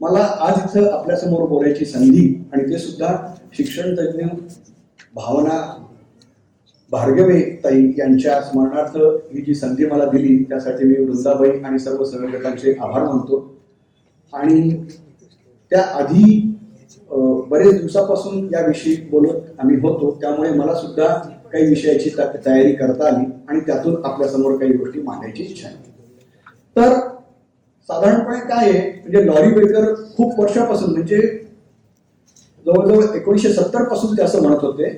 मला आज इथं आपल्यासमोर बोलायची संधी आणि ते सुद्धा शिक्षण तज्ज्ञ भावना भार्गवे ताई यांच्या स्मरणार्थ ही जी संधी मला दिली त्यासाठी मी वृंदाबाई आणि सर्व संयोजकांचे आभार मानतो. आणि त्या आधी बरेच दिवसापासून याविषयी बोलत आम्ही होतो, त्यामुळे मला सुद्धा काही विषयाची तयारी करता आली आणि त्यातून आपल्यासमोर काही गोष्टी मांडायची इच्छा आहे. तर साधारणपणे काय आहे, म्हणजे लॉरी बेकर खूप वर्षापासून म्हणजे जवळजवळ 1970 पासून ते असं म्हणत होते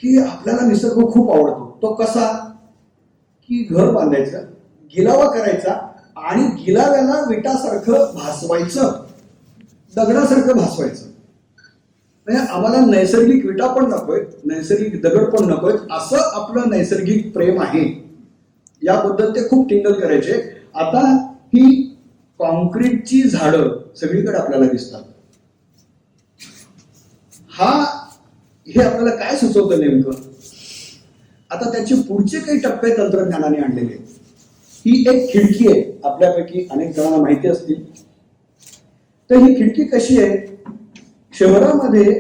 की आपल्याला निसर्ग खूप आवडतो. तो कसा की घर बांधायचं, गिलावा करायचा आणि गिलाव्याला विटासारखं भासवायचं, दगडासारखं भासवायचं. म्हणजे आम्हाला नैसर्गिक विटा पण नकोय, नैसर्गिक दगड पण नकोय, असं आपलं नैसर्गिक प्रेम आहे. याबद्दल ते खूप टिंगल करायचे. आता ही कॉन्क्रीटची झाडं सगळीकडे आपल्याला दिसतात. हे आपल्याला काय सुचवतं नेमकं? आता त्याचे पुढचे काही टप्पे तंत्रज्ञानाने आणलेले. ही एक खिडकी आहे, आपल्यापैकी अनेक जणांना माहिती असतील. तर ही खिडकी कशी आहे? शहरामध्ये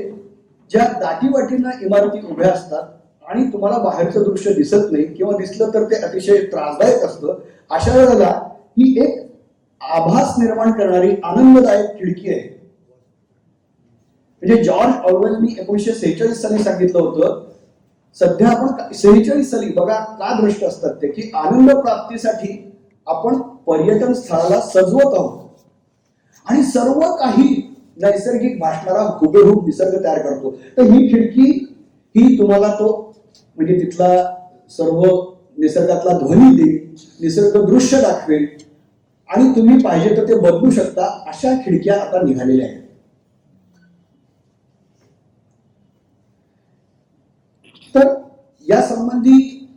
ज्या दाटीवाटीनं इमारती उभ्या असतात आणि तुम्हाला बाहेरचं दृश्य दिसत नाही किंवा दिसलं तर ते अतिशय त्रासदायक असतं, अशा वेळेला ही एक आभास निर्माण करणारी आनंददायक खिडकी आहे. म्हणजे जॉर्ज ऑरवेलनी 1946 साली सांगितलं होतं, सध्या आपण 46 साली बघा का दृष्ट असतात ते, की आनंद प्राप्तीसाठी आपण पर्यटन स्थळाला सजवत आहोत आणि सर्व काही नैसर्गिक भासणारा हुबेहूब निसर्ग तयार करतो. तर ही खिडकी ही तुम्हाला तो म्हणजे तिथला सर्व निसर्गातला ध्वनी देईल, निसर्ग दृश्य दाखवेल आणि तुम्ही पाहिजे तर ते बदलू शकता. अशा खिडक्या आता निघालेल्या आहेत. तर या संबंधी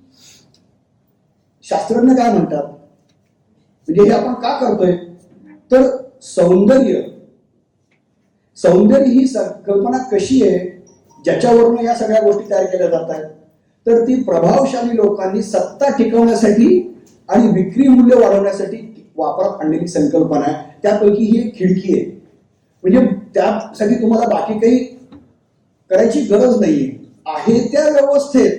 शास्त्रज्ञ काय म्हणतात, म्हणजे हे आपण का करतोय? तर सौंदर्य ही कल्पना कशी आहे ज्याच्यावरून या सगळ्या गोष्टी तयार केल्या जात आहेत? तर ती प्रभावशाली लोकांनी सत्ता टिकवण्यासाठी आणि विक्री मूल्य वाढवण्यासाठी वापरात आणलेली संकल्पना आहे. त्यापैकी ही एक खिडकी आहे. म्हणजे त्यासाठी तुम्हाला बाकी काही करायची गरज नाहीये. आहे त्या व्यवस्थेत,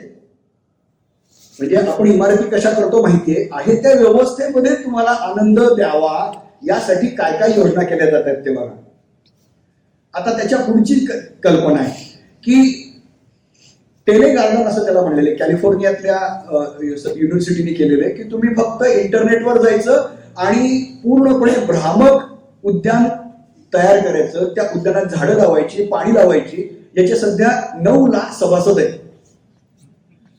म्हणजे आपण इमारती कशा करतो माहितीये, आहे त्या व्यवस्थेमध्ये तुम्हाला आनंद द्यावा यासाठी काय काय योजना केल्या जातात ते बघा. आता त्याच्या पुढची कल्पना आहे की टेले गार्डन असं त्याला म्हणलेले, कॅलिफोर्नियातल्या युनिव्हर्सिटीने केलेलं आहे की तुम्ही फक्त इंटरनेटवर जायचं आणि पूर्णपणे भ्रामक उद्यान तयार करायचं, त्या उद्यानात झाडं लावायची, पाणी लावायची. याचे सध्या 9 लाख सभासद आहेत.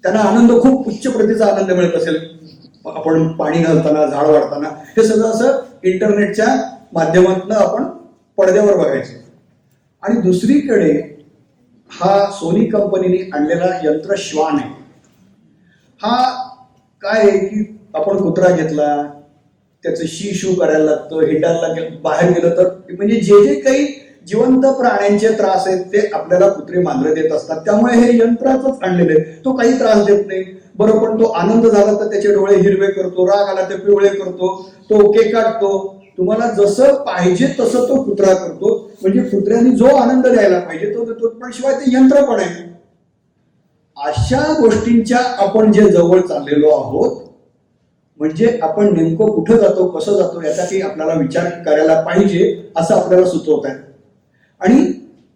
त्यांना आनंद, खूप उच्च प्रतीचा आनंद मिळत असेल. आपण पाणी घालताना, झाड वाढताना, हे सगळं असं इंटरनेटच्या माध्यमातून आपण पडद्यावर बघायचं. आणि दुसरीकडे हा सोनी कंपनीने आणलेला यंत्र श्वान आहे. हा काय आहे की आपण कुत्रा घेतला, त्याचं शू करायला लागतं, हिंडायला लागेल, बाहेर गेलं तर म्हणजे जे काही जिवंत प्राण्यांचे त्रास आहेत ते आपल्याला कुत्रे मांजरे देत असतात. त्यामुळे हे यंत्राचंच आणलेलं आहे. तो काही त्रास देत नाही. बरं, पण तो आनंद झाला तर त्याचे डोळे हिरवे करतो, राग आला तर पिवळे करतो, तो केकाटतो. तुम्हाला जसं पाहिजे तसं तो कुत्रा करतो. म्हणजे कुत्र्याने जो आनंद द्यायला पाहिजे तो देतो, पण शिवाय ते यंत्र पण आहे. अशा गोष्टींच्या आपण जे जवळ चाललेलो आहोत, म्हणजे आपण नेमकं कुठं जातो, कसं जातो यासाठी आपल्याला विचार करायला पाहिजे असं आपल्याला सुचवत आहे. आणि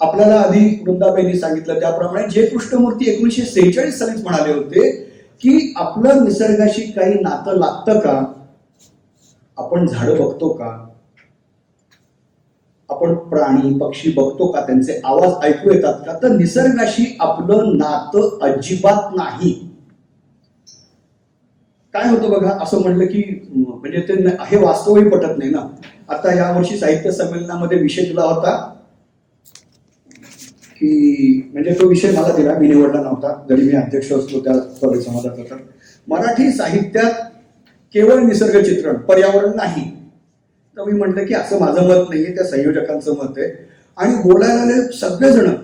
आपल्याला आधी वृंदाबाईंनी सांगितलं त्याप्रमाणे जे कृष्णमूर्ती 1946 सालीच म्हणाले होते की आपलं निसर्गाशी काही नातं लागतं का? आपण झाडं बघतो का? आपण प्राणी पक्षी बघतो का? त्यांचे आवाज ऐकू येतात का? तर निसर्गाशी आपलं नातं अजिबात नाही. काय होतं बघा, असं म्हणलं की म्हणजे ते हे वास्तवही पटत नाही ना. आता यावर्षी साहित्य संमेलनामध्ये विषय दिला होता की म्हणजे तो विषय मला दिला, मी निवडला नव्हता, जरी मी अध्यक्ष असतो त्या समाजाचा. तर मराठी साहित्यात केवळ निसर्ग चित्रण, पर्यावरण नाही. तर मी म्हटलं की असं माझं मत नाहीये, त्या संयोजकांचं मत आहे. आणि बोलायला सगळेजण,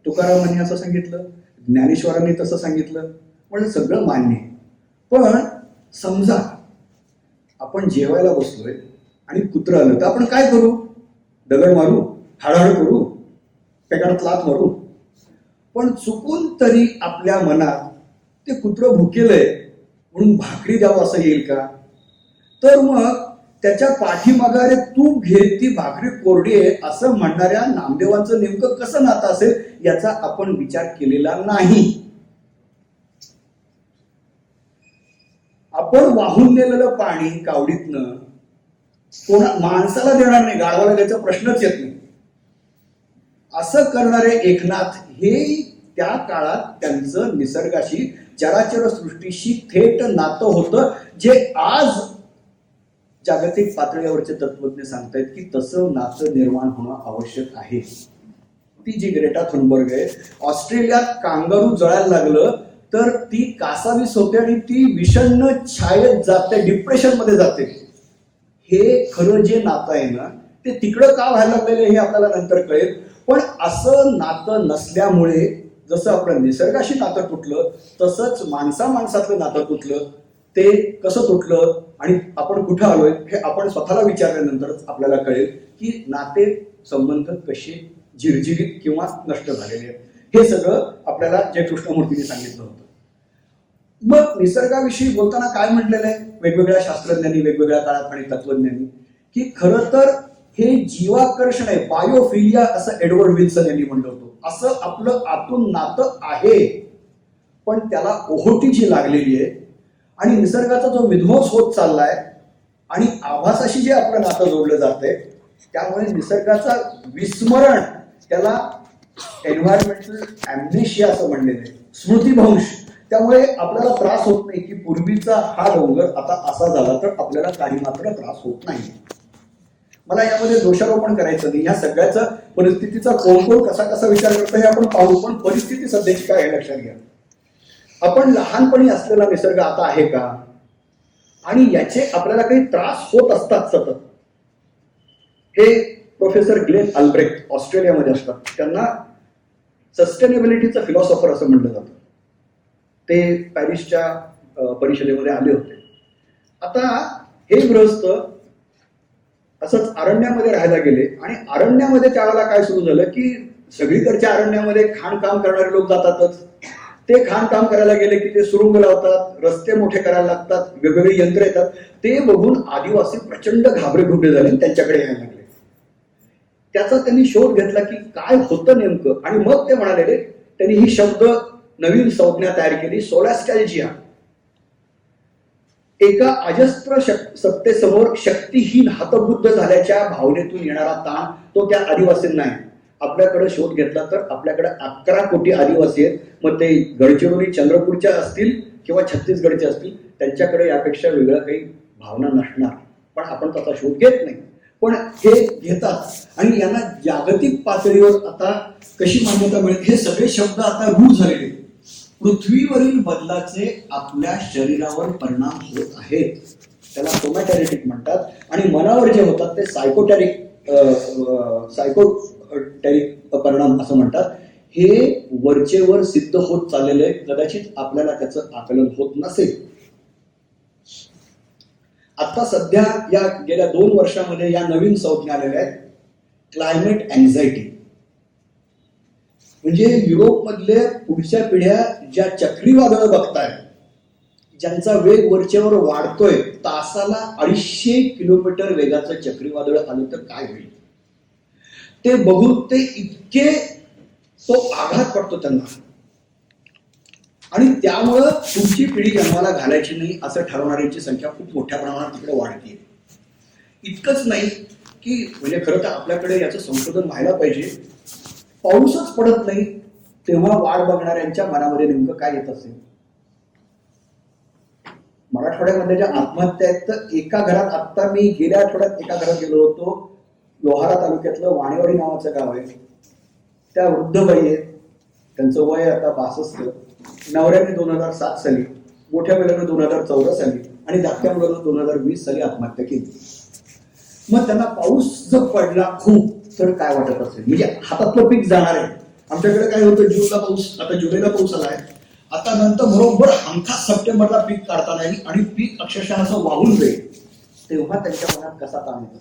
तुकारामांनी असं सांगितलं, ज्ञानेश्वरांनी तसं सांगितलं, म्हणजे सगळं मान्य. पण समजा आपण जेवायला बसलोय आणि कुत्रं आलं तर आपण काय करू? दगड मारू, हाडहाड करू, पेकाडात लाथ मारू, पण चुकून तरी आपल्या मनात ते कुत्रं भुकेलंय म्हणून भाकरी द्यावं असं येईल का? तर मग त्याच्या पाठीमागारे तूप घे, ती भाकरी कोरडी आहे असं म्हणणाऱ्या नामदेवांचं नेमकं कसं नातं असेल याचा आपण विचार केलेला नाही. आपण वाहून नेलेलं पाणी कावडीतनं माणसाला देणार नाही, गाढवाला द्यायचा प्रश्नच येत नाही. असं करणारे एकनाथ हे त्या काळात त्यांचं निसर्गाशी, चराचर सृष्टीशी थेट नातं होतं, जे आज जागतिक पातळीवरचे तत्वज्ञ सांगतायत की तसं नातं निर्माण होणं आवश्यक आहे. ती जी ग्रेटा थुनबर्ग आहे, ऑस्ट्रेलियात कांगारू जळायला लागलं तर ती कासावीस होते आणि ती विषण्ण छायेत जाते, डिप्रेशन मध्ये जाते. हे खरं जे नातं आहे ना ते तिकडं का व्हायला लागलेलं हे आपल्याला नंतर कळेल. पण असं नातं नसल्यामुळे जसं आपलं निसर्गाशी नातं तुटलं तसंच माणसातलं नातं तुटलं. ते कसं तुटलं आणि आपण कुठं आलोय हे आपण स्वतःला विचारल्यानंतरच आपल्याला कळेल की नाते संबंध कसे झिरझिरीत किंवा नष्ट झालेले आहेत. हे सगळं आपल्याला जय कृष्णमूर्तींनी सांगितलं होतं. मग निसर्गाविषयी बोलताना काय म्हटलेलं आहे वेगवेगळ्या शास्त्रज्ञांनी, वेगवेगळ्या काळात आणि तत्वज्ञांनी, की खरं तर हे जीवाकर्षण आहे, बायोफिलिया असं एडवर्ड विल्सन यांनी म्हटलं होतं. असं आपलं आतून नातं आहे, पण त्याला ओहोटी जी लागलेली आहे आणि निसर्गाचा जो विध्वंस होत चाललाय आणि आभासाशी जे आपलं नातं जोडलं जातंय त्यामुळे निसर्गाचा विस्मरण, त्याला एन्व्हायरमेंटल ॲम्नेशिया असं म्हणलेलं आहे, स्मृतिभ्रंश. त्यामुळे आपल्याला त्रास होत नाही की पूर्वीचा हा डोंगर आता असा झाला तर आपल्याला काही मात्र त्रास होत नाही. मला यामध्ये दोषारोपण करायचं नाही, ह्या सगळ्याचा परिस्थितीचा कोण कसा कसा विचार करतो हे आपण पाहू, पण परिस्थिती सध्याची काय हे लक्षात घ्या. आपण लहानपणी असलेला निसर्ग आता आहे का, आणि याचे आपल्याला काही त्रास होत असतात सतत. हे प्रोफेसर ग्लेन अल्ब्रेक्ट ऑस्ट्रेलियामध्ये असतात, त्यांना सस्टेनेबिलिटीचं फिलॉसॉफर असं म्हटलं जातं. ते पॅरिसच्या परिषदेमध्ये आले होते. आता हे गृहस्थ असंच अरण्यामध्ये राहायला गेले आणि अरण्यामध्ये त्यावेळेला काय सुरू झालं की सगळीकडच्या अरण्यामध्ये खाणकाम करणारे लोक जातातच. ते खाणकाम करायला गेले की ते सुरुंग लावतात, रस्ते मोठे करायला लागतात, वेगवेगळी यंत्र येतात. ते बघून आदिवासी प्रचंड घाबरेखुबरे झाले, त्यांच्याकडे यायला लागले. त्याचा त्यांनी शोध घेतला की काय होतं नेमकं, आणि मग ते म्हणाले, त्यांनी ही शब्द नवीन संज्ञा तयार केली, सोलॅस्टॅल्जिया. एका अजस्त्र सत्तेसमोर शक्तीहीन हतबुद्ध झाल्याच्या भावनेतून येणारा ताण तो त्या आदिवासींना आहे. आपल्याकडे शोध घेतला तर आपल्याकडे 11 कोटी आदिवासी आहेत. मग ते गडचिरोली चंद्रपूरच्या असतील किंवा छत्तीसगडचे असतील, त्यांच्याकडे यापेक्षा वेगळं काही भावना नसणार, पण आपण तसा शोध घेत नाही. पण हे घेतात आणि यांना जागतिक पातळीवर आता कशी मान्यता मिळेल, हे सगळे शब्द आता रूढ झालेले. पृथ्वीवरील बदलाचे आपल्या शरीरावर परिणाम होत आहेत, त्याला सोमॅटॅरिटिक म्हणतात, आणि मनावर जे होतात ते सायकोटॅरिक परिणाम असं म्हणतात. हे वरचेवर सिद्ध होत चाललेलं आहे, कदाचित आपल्याला त्याचं आकलन होत नसेल. आता सध्या या गेल्या 2 वर्षामध्ये या नवीन संज्ञा आलेल्या आहेत, क्लायमेट अँझायटी. म्हणजे युरोपमधले पुढच्या पिढ्या ज्या चक्रीवादळं बघतायत, ज्यांचा वेग वरचेवर वाढतोय, तासाला 250 किलोमीटर वेगाचं चक्रीवादळ आलं तर काय होईल, ते बघून ते इतके तो आघात पडतो त्यांना, आणि त्यामुळं तुमची पिढी जन्माला घालायची नाही असं ठरवणाऱ्यांची संख्या खूप मोठ्या प्रमाणात तिकडे वाढते. इतकंच नाही की म्हणजे खरं तर आपल्याकडे याचं संशोधन व्हायला पाहिजे. पाऊसच पडत नाही तेव्हा वाढ बघणाऱ्यांच्या मनामध्ये नेमकं काय येत असेल. मराठवाड्यामध्ये ज्या आत्महत्या आहेत, तर एका घरात, आता मी गेल्या आठवड्यात एका घरात गेलो होतो, लोहारा तालुक्यातलं वाणेवाडी नावाचं गाव आहे. त्या वृद्ध बाई आहेत, त्यांचं वय आता 62. नवऱ्याने 2007 साली, मोठ्या मुलानं 2014 साली आणि धाकट्या मुलानं 2020 साली आत्महत्या केली. मग त्यांना पाऊस जर पडला खूप तर काय वाटत असेल, म्हणजे हातातलं पीक जाणार आहे. आमच्याकडे काय होतं, जूनला पाऊस, आता जुलैला पाऊस आलाय, आता नंतर बरोबर हमखास सप्टेंबरला पीक काढता नाही आणि पीक अक्षरशः असं वाहून जाईल, तेव्हा त्यांच्या मनात कसा ताण येतो.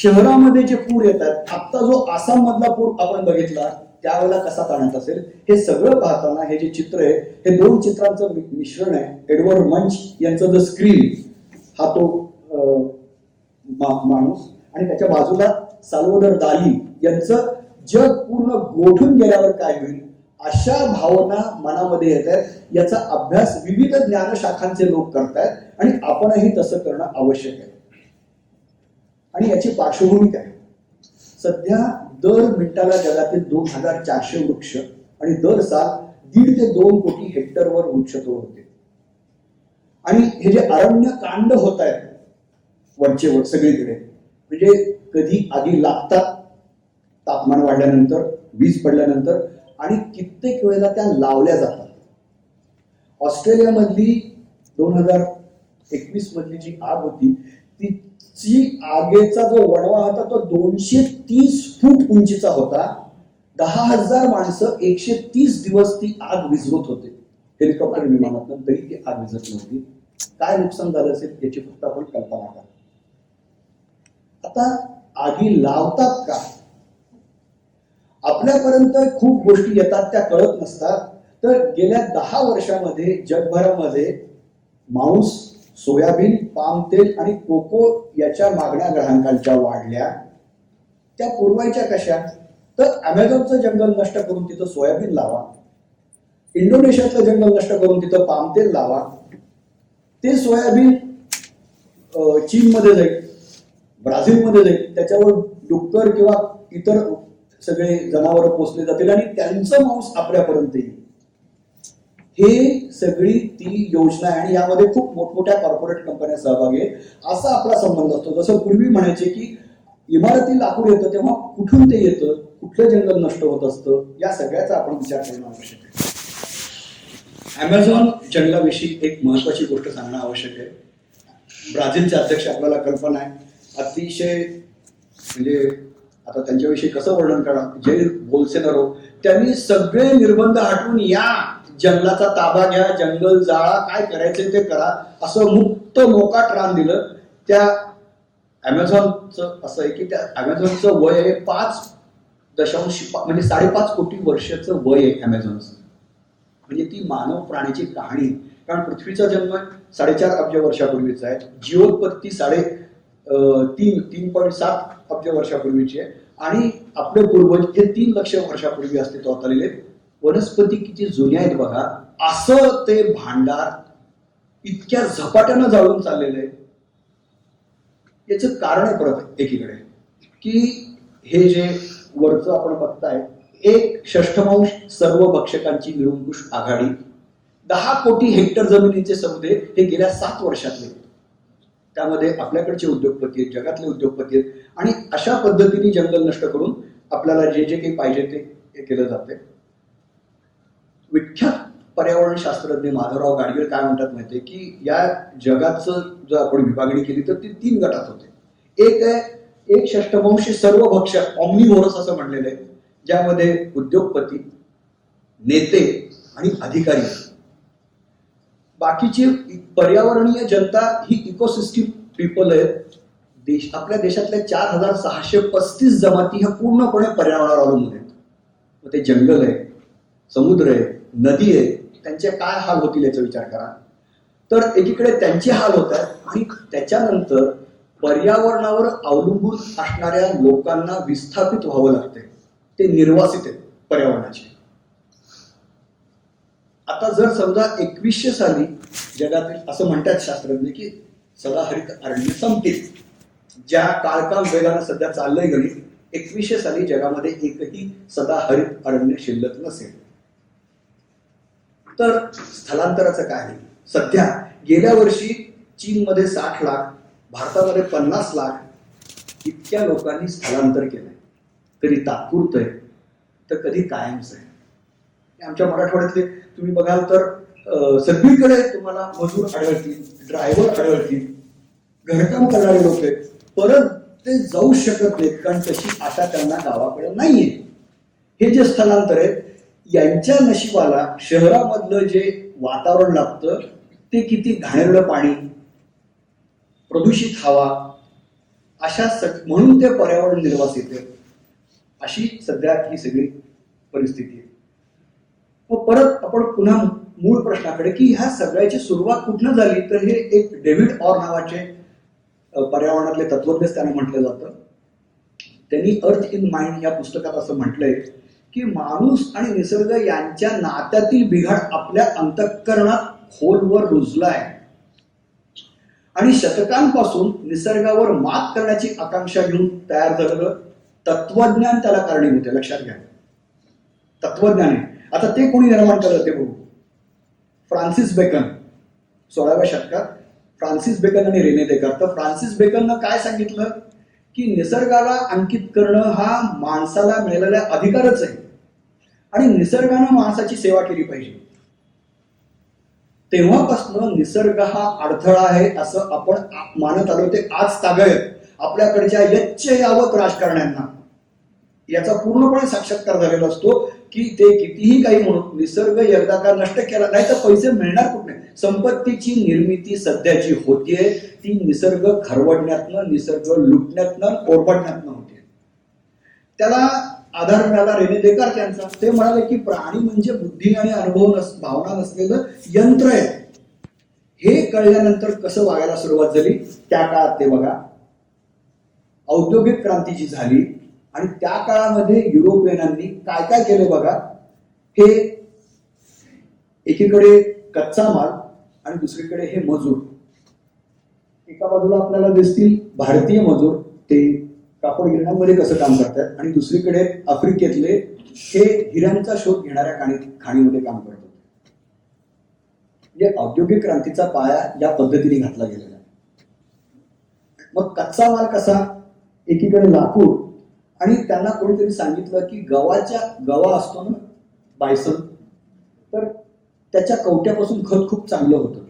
शहरामध्ये जे पूर येतात, आता जो आसाम मधला पूर आपण बघितला त्यावेळेला कसा ताणत असेल, हे सगळं पाहताना हे जे चित्र आहे हे दोन चित्रांचं मिश्रण आहे. एडवर्ड मंच यांचं द स्क्रीन, हा तो माणूस, आणि त्याच्या बाजूला साल्वडोर दाली यांचं जग पूर्ण गोठून गेल्यावर काय होईल अशा भावना मनामध्ये येत आहेत. याचा अभ्यास विविध ज्ञानशाखांचे लोक करतायत आणि आपणही तसं करणं आवश्यक आहे. आणि याची पार्श्वभूमी काय, सध्या दर मिनिटाला जगातील 2400 वृक्ष आणि दर साल 1.5 ते 2 कोटी हेक्टरवर वृक्षतोड होते. आणि हे जे अरण्य कांड होत आहेत वरचेवर सगळीकडे, म्हणजे कधी आधी लागतात तापमान वाढल्यानंतर, वीज पडल्यानंतर, आणि कित्येक वेळेला त्या लावल्या जातात. ऑस्ट्रेलियामधली 2021 मधली जी आग होती, तिची आगेचा जो वणवा होता तो 230 फूट उंचीचा होता. 10,000 माणसं 130 दिवस ती आग विझवत होते हेलिकॉप्टर विमानातून, तरी ती आग विझत नव्हती. काय नुकसान झालं असेल याची फक्त आपण कल्पना करा. आता आगी लावतात का? आपल्यापर्यंत खूप गोष्टी येतात त्या कळत नसतात. तर गेल्या 10 वर्षामध्ये जगभरामध्ये मांस, सोयाबीन, पाम तेल आणि कोको याच्या मागण्या ग्राहकांच्या वाढल्या. त्या पुरवायच्या कशा? तर अमेझॉनचं जंगल नष्ट करून तिथं सोयाबीन लावा, इंडोनेशियातलं जंगल नष्ट करून तिथं पाम तेल लावा. ते सोयाबीन चीनमध्ये जाईल, ब्राझीलमध्ये जाईल, त्याच्यावर डुक्कर किंवा इतर सगळे जनावर पोचले जातील आणि त्यांचं मांस आपल्यापर्यंत येईल. हे सगळी ती योजना आहे आणि यामध्ये खूप मोठमोठ्या कॉर्पोरेट कंपन्या सहभागी आहेत. असा आपला संबंध असतो. जसं पूर्वी म्हणायचे की इमारती लाकूड येतं तेव्हा कुठून ते येतं, कुठलं जंगल नष्ट होत असतं, या सगळ्याचा आपण विचार करणं आवश्यक आहे. अमेझॉन जंगलाविषयी एक महत्वाची गोष्ट सांगणं आवश्यक आहे. ब्राझीलचे अध्यक्ष आपल्याला कल्पना आहे, अतिशय म्हणजे आता त्यांच्याविषयी कसं वर्णन करा, जैर बोल्सोनारो, त्यांनी सगळे निर्बंध हटवून या जंगलाचा ताबा घ्या, जंगल जाळा, काय करायचं ते करा, असं मुक्त मोकाट रान दिलं. त्या अमेझॉनचं असं आहे की त्या अमेझॉनचं वय आहे 5.5 म्हणजे 5.5 कोटी वर्षाचं वय आहे अमेझॉनचं. म्हणजे ती मानव प्राण्याची कहाणी. कारण पृथ्वीचा जन्म 4.5 अब्ज वर्षापूर्वीचा आहे, जीवोत्पत्ती 3.7 अब्ज वर्षापूर्वीची आहे, आणि आपले पूर्वज हे 3 लक्ष वर्षापूर्वी अस्तित्वात आलेले. वनस्पती किती जुन्या आहेत बघा. असं ते भांडार इतक्या झपाट्यानं जाळून चाललेलं आहे. याचं कारण आहे परत एकीकडे की हे जे वरचं आपण बघताय, 1/6 सर्व भक्षकांची निरंकुश आघाडी, 10 कोटी हेक्टर जमिनीचे सौदे हे गेल्या 7 वर्षातले. त्यामध्ये आपल्याकडचे उद्योगपती आहेत, जगातले उद्योगपती आहेत, आणि अशा पद्धतीने जंगल नष्ट करून आपल्याला जे जे काही पाहिजे ते केलं जाते. विख्यात पर्यावरण शास्त्रज्ञ माधवराव गाडगीळ काय म्हणतात माहितीये की या जगाचं जर आपण विभागणी केली तर ती 3 गटात होते. एक आहे 1/6 सर्व भक्षक, ऑम्निव्होरस असं म्हणलेलं आहे, ज्यामध्ये उद्योगपती, नेते आणि अधिकारी. बाकीची पर्यावरणीय जनता ही इकोसिस्टीम पीपल आहेत. आपल्या देशातल्या 4635 जमाती ह्या पूर्णपणे पर्यावरणावर अवलंबून आहेत. मग ते जंगल आहे, समुद्र आहे, नदी आहे, त्यांचे काय हाल होतील याचा विचार करा. तर एकीकडे त्यांचे हाल होत आहेत आणि त्याच्यानंतर पर्यावरणावर अवलंबून असणाऱ्या लोकांना विस्थापित व्हावं लागते. ते निर्वासित आहेत पर्यावरणाचे. आता जर समजा 2100 साली जगातील असं म्हणतात शास्त्रज्ञ की सदाहरित अरण्य संपतील, ज्या काळकाम वेगानं सध्या चाललंय गणित, 2100 साली जगामध्ये एकही सदाहरित अरण्य शिल्लक नसेल. तर स्थलांतराचं काय आहे? सध्या गेल्या वर्षी चीनमध्ये 60 लाख, भारतामध्ये 50 लाख इतक्या लोकांनी स्थलांतर केलंय. कधी तात्पुरतं आहे तर कधी कायमचं आहे. आमच्या मराठवाड्यातले तुम्ही बघाल तर सगळीकडे तुम्हाला मजूर आढळतील, ड्रायव्हर आढळतील, घरकाम करणारे लोक आहेत, परत ते जाऊ शकत नाहीत कारण तशी आशा त्यांना गावाकडे नाहीये. हे जे स्थलांतर आहेत यांच्या नशिबाला शहरामधलं जे वातावरण लागतं ते किती घाणेरडं पाणी, प्रदूषित हवा म्हणून ते पर्यावरण निर्वास येते, अशी सध्या ही सगळी परिस्थिती आहे. मग परत आपण पुन्हा मूळ प्रश्नाकडे की ह्या सगळ्याची सुरुवात कुठनं झाली, तर हे एक डेव्हिड ऑर नावाचे पर्यावरणातले तत्वज्ञ त्याने म्हटलं जातं. त्यांनी अर्थ इन माइंड या पुस्तकात असं म्हटलंय की माणूस आणि निसर्ग यांच्या नात्यातील बिघाड आपल्या अंतःकरणात खोलवर रुजलाय आणि शतकांपासून निसर्गावर मात करण्याची आकांक्षा घेऊन तयार झालेलं तत्वज्ञान त्याला कारणीभूत आहे. लक्षात घ्या, तत्वज्ञान आहे. आता ते कोणी निर्माण केलं ते बघू. फ्रान्सिस बेकन, 16व्या शतकात फ्रान्सिस बेकन आणि रेने देकार. तर फ्रान्सिस बेकननं काय सांगितलं की निसर्गाला अंकित करणं हा माणसाला मिळालेला अधिकारच आहे आणि निसर्गानं माणसाची सेवा केली पाहिजे. तेव्हापासून निसर्ग हा अडथळा आहे असं आपण मानत आलो ते आज तागायत आपल्याकडच्या यच्च यावत राजकारण्यांना याचा पूर्णपणे साक्षात्कार झालेला असतो की ते कितीही काही म्हणून निसर्ग एकदा का नष्ट केला नाही तर पैसे मिळणार कुठे. संपत्तीची निर्मिती सध्याची होतीये ती निसर्ग खरवडण्यातनं, निसर्ग लुटण्यातनं, ओरबडण्यातनं होते. त्याला आधार मिळाला रेने देकार यांचा. ते म्हणाले की प्राणी म्हणजे बुद्धी आणि अनुभव भावना नसलेलं यंत्र आहे. हे कळल्यानंतर कसं वागायला सुरुवात झाली त्या काळात ते बघा. औद्योगिक क्रांती जी झाली आणि त्या काळामध्ये युरोपियनांनी काय काय केलं बघा. हे एकीकडे कच्चा माल आणि दुसरीकडे हे मजूर. एका बाजूला आपल्याला दिसतील भारतीय मजूर ते कापड गिरण्यांमध्ये कसं काम करतात आणि दुसरीकडे आफ्रिकेतले हे हिऱ्यांचा शोध घेणाऱ्या खाणीमध्ये काम करतात. म्हणजे औद्योगिक क्रांतीचा पाया या पद्धतीने घातला गेलेला आहे. मग कच्चा माल कसा, एकीकडे लाकूड आणि त्यांना कोणीतरी सांगितलं की गवा असतो ना बायसन, तर त्याच्या कवट्यापासून खत खूप चांगलं होतं.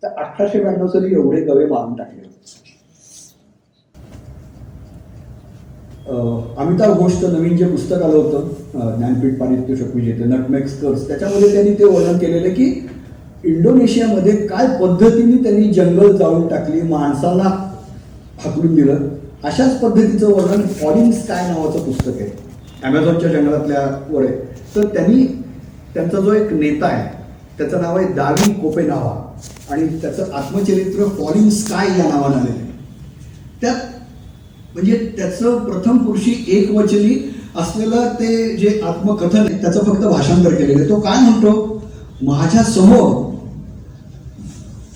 तर 1892 साली एवढे गवे मारून टाकले होते. अमिताभ घोषचं नवीन जे पुस्तक आलं होतं ज्ञानपीठ पारितोषिक विजेते नटमेग्स कर्स, त्याच्यामध्ये त्यांनी ते वर्णन केलेलं की इंडोनेशियामध्ये काय पद्धतीने त्यांनी जंगल जाळून टाकली, माणसाला हाकलून दिलं. अशाच पद्धतीचं वर्णन फॉलिंग स्काय नावाचं पुस्तक आहे, अमेझॉनच्या जंगलातल्या वर आहे. तर त्यांचा जो एक नेता आहे त्याचं नाव आहे दावी कोपेनावा आणि त्याचं आत्मचरित्र फॉलिंग स्काय या नावानं आलेलं आहे. त्यात म्हणजे त्याचं प्रथम पुरुषी एकवचनी असलेलं ते जे आत्मकथन आहे त्याचं फक्त भाषांतर केलेलं आहे. तो काय म्हणतो, माझ्या समोर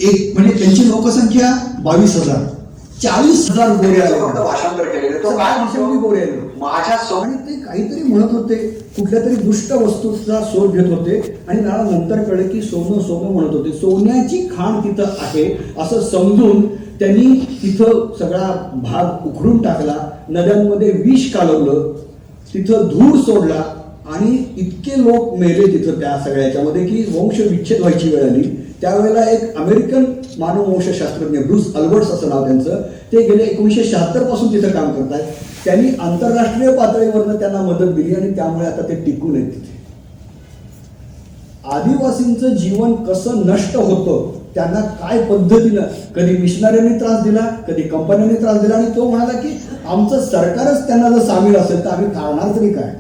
एक म्हणजे त्यांची लोकसंख्या 22,000, 40,000 गोरे आले. फक्त भाषांतर केलेलं. तो काय म्हणतो, गोरे आले माझ्या समोर. आणि ते काहीतरी म्हणत होते, कुठल्या तरी दुष्ट वस्तूचा शोध घेत होते आणि मला नंतर कळलं की सोनं सोनं म्हणत होते. सोन्याची खाण तिथं आहे असं समजून त्यांनी तिथं सगळा भाग उखडून टाकला, नद्यांमध्ये विष कालवलं, तिथं धूर सोडला आणि इतके लोक मेले तिथं त्या सगळ्याच्यामध्ये की वंश विच्छेद व्हायची वेळ आली. त्यावेळेला एक अमेरिकन मानववंशशास्त्रज्ञ ब्रूस अल्बर्ट्स असं नाव त्यांचं, ते गेले 1976 पासून तिथं काम करतात. त्यांनी आंतरराष्ट्रीय पातळीवरनं त्यांना मदत दिली आणि त्यामुळे आता ते टिकून आहेत तिथे. आदिवासींचं जीवन कसं नष्ट होतं, त्यांना काय पद्धतीनं, कधी मिशनऱ्यांनी त्रास दिला, कधी कंपन्यांनी त्रास दिला आणि तो म्हणाला की आमचं सरकारच त्यांना जर सामील असेल तर आम्ही करणार तरी काय.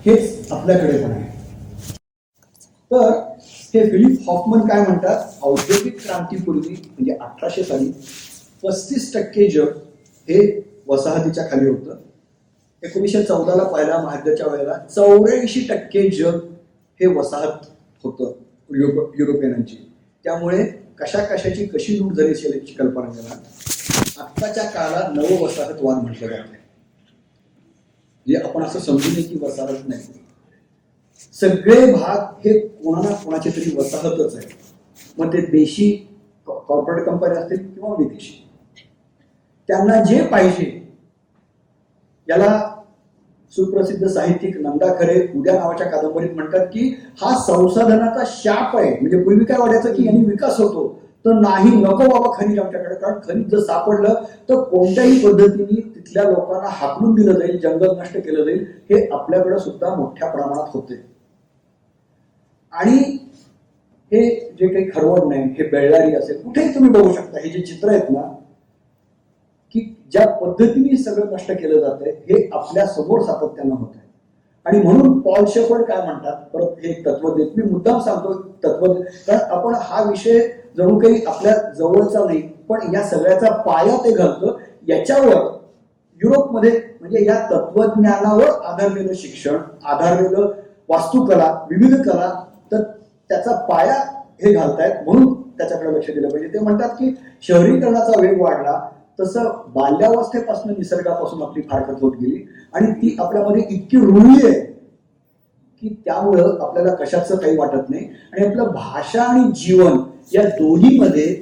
हेच आपल्याकडे पण आहे. तर हे फिलिप हॉफमन काय म्हणतात, औद्योगिक क्रांतीपूर्वी म्हणजे 1800 साली 35% जग हे वसाहतीच्या खाली होतं. 1914ला पहिल्या महायुद्धाच्या वेळेला 84% जग हे वसाहत होतं युरोपियनांची. त्यामुळे कशाची कशी लूट झाली असेल याची कल्पना करा. आत्ताच्या काळात नववसाहतवाद म्हटलं जाते. म्हणजे आपण असं समजू नये की वसाहत नाही, सगळे भाग हे कोणाला कोणाची तरी वसाहतच आहे. मग ते देशी कॉर्पोरेट कंपन्या असतील किंवा विदेशी, त्यांना जे पाहिजे. याला सुप्रसिद्ध साहित्यिक नंदा खरे उद्या नावाच्या कादंबरीत म्हणतात की हा संसाधनाचा शाप आहे. म्हणजे पूर्वी काय वाटायचं की यांनी विकास होतो, तर नाही, नको बाबा खनिज आमच्याकडे, कारण खनिज जर सापडलं तर कोणत्याही पद्धतीने तिथल्या लोकांना हाकलून दिलं जाईल, जंगल नष्ट केलं जाईल. हे आपल्याकडे सुद्धा मोठ्या प्रमाणात होते. आणि हे जे काही खरवड नाही, हे बेळ्ळारी असेल, कुठेही तुम्ही बघू शकता. हे जे चित्र आहेत ना की ज्या पद्धतीने सगळं नष्ट केलं जातंय हे आपल्या समोर सातत्यानं होत आहे. आणि म्हणून पॉल शेफर्ड काय म्हणतात, परत हे तत्वज्ञ, मी मुद्दाम सांगतो तत्वज्ञ, कारण आपण हा विषय जणू काही आपल्या जवळचा नाही, पण या सगळ्याचा पाया ते घालतं. याच्यावर युरोपमध्ये म्हणजे या तत्वज्ञानावर आधारलेलं शिक्षण, आधारलेलं वास्तुकला, विविध कला, तर त्याचा पाया हे घालतायत, म्हणून त्याच्याकडे लक्ष दिलं पाहिजे. ते म्हणतात की शहरीकरणाचा वेग वाढला तसं बाल्यावस्थेपासून निसर्गापासून आपली फारकत होत गेली आणि ती आपल्यामध्ये इतकी रुळली आहे की त्यामुळं आपल्याला कशाचं काही वाटत नाही. आणि आपलं भाषा आणि जीवन या दोन्हीमध्ये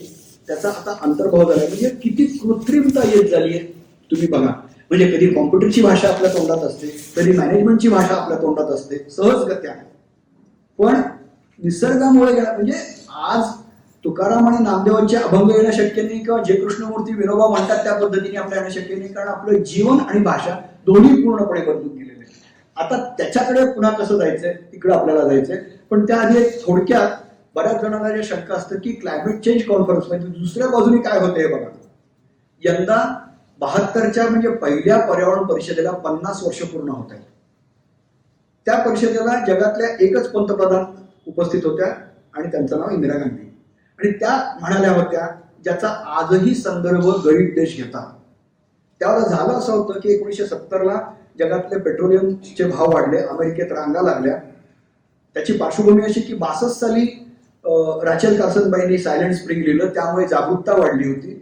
त्याचा आता अंतर्भाव झाला. म्हणजे किती कृत्रिमता येत झाली आहे तुम्ही बघा. म्हणजे कधी कॉम्प्युटरची भाषा आपल्या तोंडात असते, कधी मॅनेजमेंटची भाषा आपल्या तोंडात असते सहजगत्या. पण निसर्गामुळे गेला म्हणजे आज तुकाराम आणि नामदेवांचे अभंग येणं शक्य नाही किंवा जे कृष्णमूर्ती विनोबा म्हणतात त्या पद्धतीने आपल्याला येणं शक्य नाही, कारण आपलं जीवन आणि भाषा दोन्ही पूर्णपणे बदलून गेलेले आहे. आता त्याच्याकडे पुन्हा कसं जायचंय, तिकडे आपल्याला जायचंय. पण त्याआधी एक थोडक्यात बऱ्याच जणांना जे शंका असतं की क्लायमेट चेंज कॉन्फरन्स म्हणजे दुसऱ्या बाजूने काय होतंय बघा. यंदा 72च्या म्हणजे पहिल्या पर्यावरण परिषदेला 50 वर्ष पूर्ण होत आहेत. त्या परिषदेला जगातल्या एकच पंतप्रधान उपस्थित होत्या आणि त्यांचं नाव इंदिरा गांधी. आणि त्या म्हणाल्या होत्या, ज्याचा आजही संदर्भ गरीब देश घेतात. त्यावेळेला झालं असं होतं की 1970ला जगातले पेट्रोलियमचे भाव वाढले, अमेरिकेत रांगा लागल्या. त्याची पार्श्वभूमी अशी की 62 साली राचेल कार्सनबाईंनी सायलेंट स्प्रिंग लिहिलं, त्यामुळे जागरूकता वाढली होती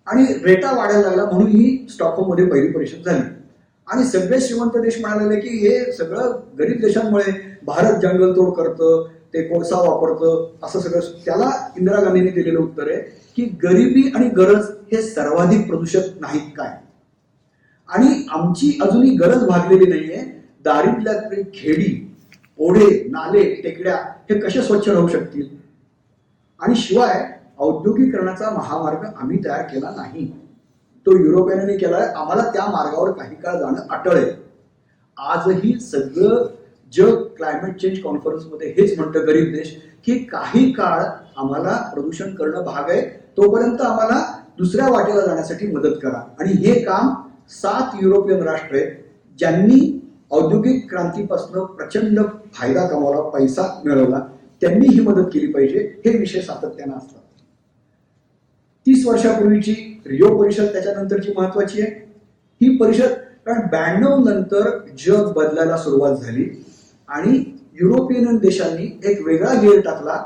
आणि रेटा वाढायला लागला, म्हणून ही स्टॉकहोममध्ये पहिली परिषद झाली. आणि सगळे श्रीमंत देश म्हणाले की हे सगळं गरीब देशांमुळे, भारत जंगलतोड करतं, ते कोळसा वापरतं, असं सगळं. त्याला इंदिरा गांधींनी दिलेलं उत्तर आहे की गरिबी आणि गरज हे सर्वाधिक प्रदूषक नाहीत काय, आणि आमची अजूनही गरज भागलेली नाहीये. दारिद्र्यातली खेडी, ओढे, नाले, टेकड्या हे कसे स्वच्छ राहू शकतील. आणि शिवाय औद्योगिकरणाचा महामार्ग आम्ही तयार केला नाही, तो युरोपियनांनी केलाय. आम्हाला त्या मार्गावर काही काळ जाणं अटळ आहे. आजही सगळं जग क्लायमेट चेंज कॉन्फरन्समध्ये हेच म्हणतं गरीब देश की काही काळ आम्हाला प्रदूषण करणं भाग आहे, तोपर्यंत आम्हाला दुसऱ्या वाटेला जाण्यासाठी मदत करा. आणि हे काम 7 युरोपियन राष्ट्र आहेत ज्यांनी औद्योगिक क्रांतीपासून प्रचंड फायदा कमावला, पैसा मिळवला, त्यांनी ही मदत केली पाहिजे. हे विषय सातत्यानं असतात. 30 वर्षापूर्वीची रिओ परिषद त्याच्यानंतरची महत्वाची आहे. ही परिषद कारण 92 नंतर जग बदलायला सुरुवात झाली आणि युरोपियन देशांनी एक वेगळा गिअर टाकला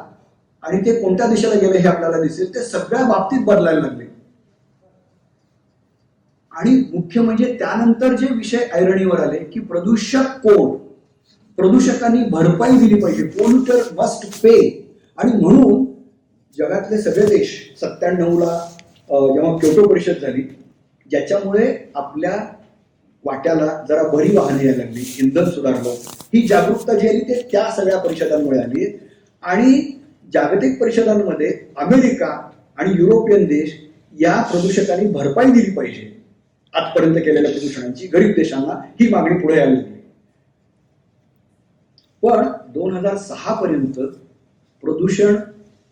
आणि ते कोणत्या देशाला गेले हे आपल्याला दिसेल. ते सगळ्या बाबतीत बदलायला लागले. आणि मुख्य म्हणजे त्यानंतर जे विषय ऐरणीवर आले की प्रदूषक कोण, प्रदूषकांनी भरपाई दिली पाहिजे, पोल्युटर मस्ट पे. आणि म्हणून जगातले सगळे देश 97ला जेव्हा क्योटो परिषद झाली, ज्याच्यामुळे आपल्या वाट्याला जरा बरी वाहने यायला लागली, इंधन सुधारलं, ही जागरूकता जी आली ते त्या सगळ्या परिषदांमुळे आली. आणि जागतिक परिषदांमध्ये अमेरिका आणि युरोपियन देश या प्रदूषकांनी भरपाई दिली पाहिजे आजपर्यंत केलेल्या प्रदूषणांची गरीब देशांना, ही मागणी पुढे आली. पण 2006 पर्यंत प्रदूषण,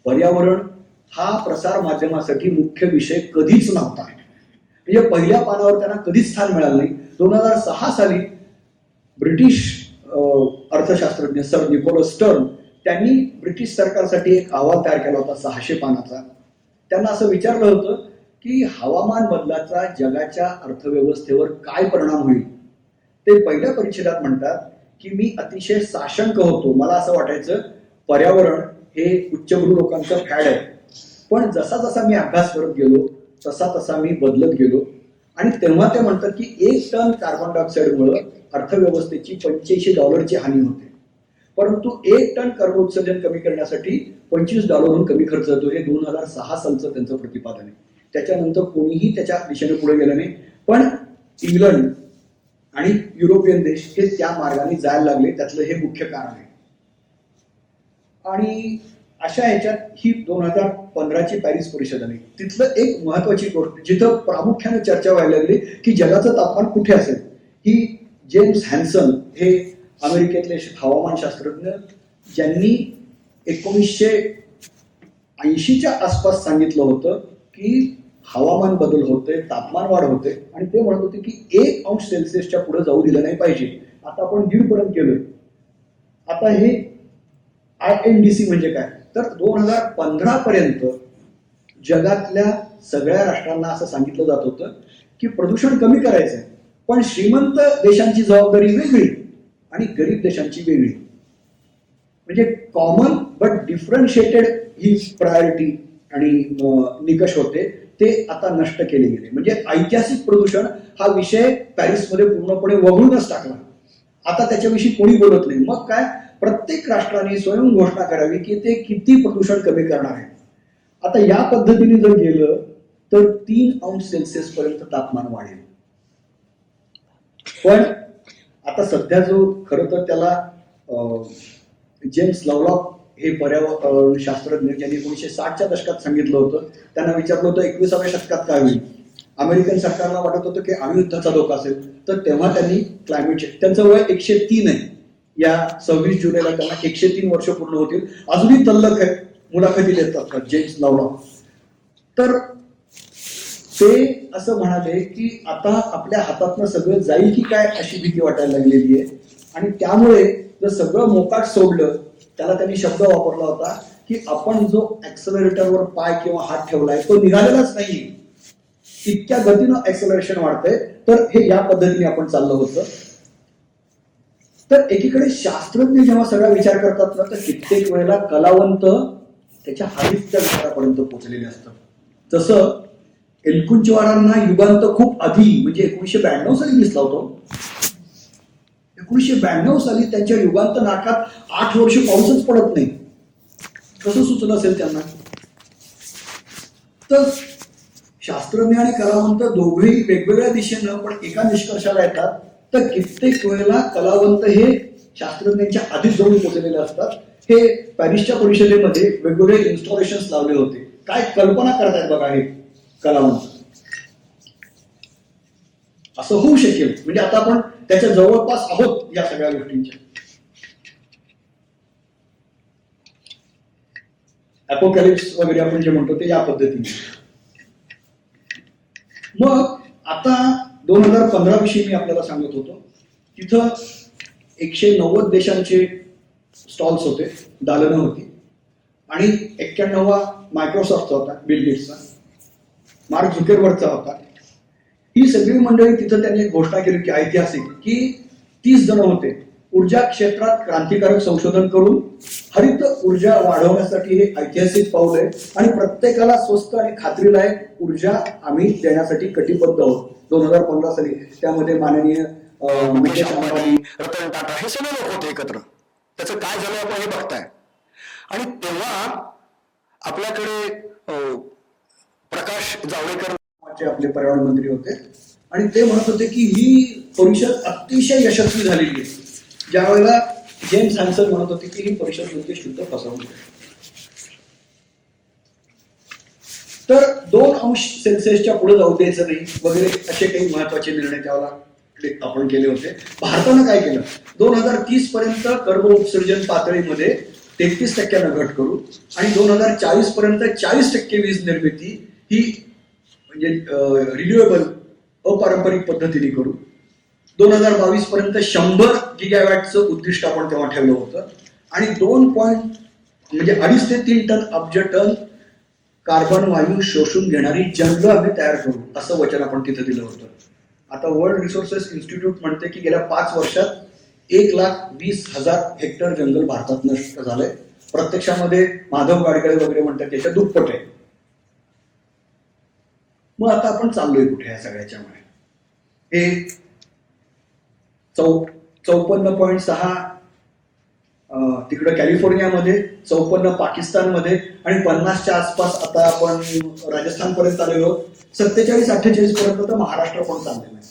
पर्यावरण हा प्रसार माध्यमासाठी मुख्य विषय कधीच नव्हता. म्हणजे पहिल्या पानावर त्यांना कधीच स्थान मिळालं नाही. 2006 साली ब्रिटिश अर्थशास्त्रज्ञ सर निकोलस स्टर्न त्यांनी ब्रिटिश सरकारसाठी एक अहवाल तयार केला होता 600 पानाचा. त्यांना असं विचारलं होतं की हवामान बदलाचा जगाच्या अर्थव्यवस्थेवर काय परिणाम होईल. ते पहिल्या परिच्छेदात म्हणतात की मी अतिशय साशंक होतो, मला असं वाटायचं पर्यावरण हे उच्चभ्रू लोकांचं फॅड आहे. पण जसा जसा मी अभ्यास करत गेलो तसा तसा मी बदलत गेलो. आणि तेव्हा ते म्हणतात की 1 टन कार्बन डायऑक्साईडमुळे अर्थव्यवस्थेची $85 हानी होते, परंतु 1 टन कार्बन उत्सर्जन कमी करण्यासाठी $25 कमी खर्च होतो. हे 2006 सालचं त्यांचं प्रतिपादन आहे. त्याच्यानंतर कोणीही त्याच्या दिशेने पुढे गेलं नाही. पण इंग्लंड आणि युरोपियन देश हे त्या मार्गाने जायला लागले, त्यातलं हे मुख्य कारण आहे. आणि अशा ह्याच्यात ही 2015ची पॅरिस परिषद आली. तिथलं एक महत्वाची गोष्ट जिथं प्रामुख्याने चर्चा व्हायला लागली की जगाचं तापमान कुठे असेल, ही जेम्स हॅन्सन हे अमेरिकेतले हवामान शास्त्रज्ञ ज्यांनी 1980च्या आसपास सांगितलं होतं की हवामान बदल होते, तापमान वाढ होते, आणि ते म्हणत होते की 1°C पुढे जाऊ दिलं नाही पाहिजे. आता आपण 1.5 पर्यंत गेलोय. आता हे INDC म्हणजे काय, तर 2015 पर्यंत जगातल्या सगळ्या राष्ट्रांना असं सांगितलं जात होतं की प्रदूषण कमी करायचंय, पण श्रीमंत देशांची जबाबदारी वेगळी आणि गरीब देशांची वेगळी. म्हणजे common but differentiated he priority आणि निकष होते, ते आता नष्ट केले गेले. म्हणजे ऐतिहासिक प्रदूषण हा विषय पॅरिसमध्ये पूर्णपणे वगळूनच टाकला. आता त्याच्याविषयी कोणी बोलत नाही. मग काय, प्रत्येक राष्ट्राने स्वयं घोषणा करावी की ते किती प्रदूषण कमी करणार आहे. आता या पद्धतीने जर गेलं तर 3°C पर्यंत तापमान वाढेल. पण आता सध्या जो खरं तर त्याला जेम्स लव्हलॉक हे पर्यावरण शास्त्रज्ञ ज्यांनी 1960च्या दशकात सांगितलं होतं, त्यांना विचारलं होतं 21व्या शतकात काय होईल. अमेरिकन सरकारला वाटत होतं की अणुयुद्धाचा धोका असेल, तर तेव्हा त्यांनी क्लायमेट चेंज, त्यांचं वय 103 आहे. या 26 जुलैला त्यांना 103 वर्ष पूर्ण होतील. अजूनही तल्लख आहे, मुलाखती देतात जेम्स लव्हलॉक. तर ते असं म्हणाले की आता आपल्या हातातनं सगळं जाईल की काय अशी भीती वाटायला लागलेली आहे, आणि त्यामुळे जर सगळं मोकाट सोडलं, त्याला त्यांनी शब्द वापरला होता की आपण जो ऍक्सलरेटरवर पाय किंवा हात ठेवलाय तो निघालेलाच नाही, इतक्या गतीनं ऍक्सलरेशन वाढतंय. तर हे या पद्धतीने आपण चाललं होतं. तर एकीकडे शास्त्रज्ञ जेव्हा सगळा विचार करतात ना, तर कित्येक वेळेला कलावंत त्याच्या हरीच्या विचारापर्यंत पोहोचलेले असतात. जसं एलकुंचवारांना युगांत खूप आधी म्हणजे 1992 साली दिसला होतो. 1992 साली त्यांच्या युगांत नाटकात 8 वर्ष पाऊसच पडत नाही. कसं सुचलं असेल त्यांना. तर शास्त्रज्ञ आणि कलावंत दोघेही वेगवेगळ्या दिशेनं पण एका निष्कर्षाला येतात. तर कित्येक वेळेला कलावंत हे शास्त्रज्ञांच्या आधीच जाऊन पोहोचलेले असतात. हे पॅरिसच्या परिषदेमध्ये वेगवेगळे इन्स्टॉलेशन्स लावले होते. काय कल्पना करतायत बघा हे कलावंत. असं होऊ शकेल म्हणजे आता आपण त्याच्या जवळपास आहोत या सगळ्या गोष्टींच्या. अपोकॅलिप्स वगैरे आपण जे म्हणतो ते या पद्धतीने. मग आता 2015 विषयी मी आपल्याला सांगत होतो. तिथं 190 देशांचे स्टॉल्स होते, दालनं होती, आणि 91वा मायक्रोसॉफ्टचा होता, बिल गेट्सचा, मार्क झुकरबर्गचा होता. ही सगळी मंडळी तिथं त्यांनी एक घोषणा केली की ऐतिहासिक, की 30 जण होते. ऊर्जा क्षेत्रात क्रांतिकारक संशोधन करून हरित ऊर्जा वाढवण्यासाठी हे ऐतिहासिक पाऊल आहे, आणि प्रत्येकाला स्वस्त आणि खात्रीलायक ऊर्जा आम्ही देण्यासाठी कटिबद्ध आहोत. 2015 साली त्यामध्ये माननीय मुकेश अंबानी, रतन टाटा हे सगळे लोक होते एकत्र. त्याचं काय झालं आपण हे बघताय. आणि तेव्हा आपल्याकडे प्रकाश जावडेकर आपले पर्यावरण मंत्री होते, आणि ते म्हणत होते की ही परिषद अतिशय यशस्वी झालेली आहे. ज्या वेळेला जेम्स हॅन्सन म्हणत होते की ही परिषद म्हणजे शुद्ध फसवणूक. तर 2°C पुढे जाऊ द्यायचं नाही वगैरे असे काही महत्वाचे निर्णय त्यावेळेला आपण केले होते. भारतानं काय केलं, 2030 पर्यंत कर्ब उत्सर्जन पातळीमध्ये 33% घट करू, आणि 2040 पर्यंत 40% वीज निर्मिती ही म्हणजे रिन्युएबल अपारंपरिक पद्धतीने करू. 2022 पर्यंत 100 गीगावॅटचं उद्दिष्ट आपण तेव्हा ठेवलं होतं, आणि 2.5 ते 3 टन अब्ज टन कार्बन वायू शोषून घेणारी जंगलं आम्ही तयार करू, असं वचन आपण तिथे दिलं होतं. आता वर्ल्ड रिसोर्सेस इन्स्टिट्यूट म्हणते की गेल्या 5 वर्षात 1,20,000 हेक्टर जंगल भारतात नष्ट झालंय. प्रत्यक्षामध्ये माधव गाडगळे वगैरे म्हणतात त्याच्या दुप्पट आहे. मग आता आपण चाललोय कुठे या सगळ्याच्या मध्ये. हे 54.6 तिकडे कॅलिफोर्नियामध्ये, 54 पाकिस्तानमध्ये, आणि 50च्या आसपास आता आपण राजस्थान पर्यंत आलेलो. 47-48 पर्यंत तर महाराष्ट्र पण चाललेलं आहे.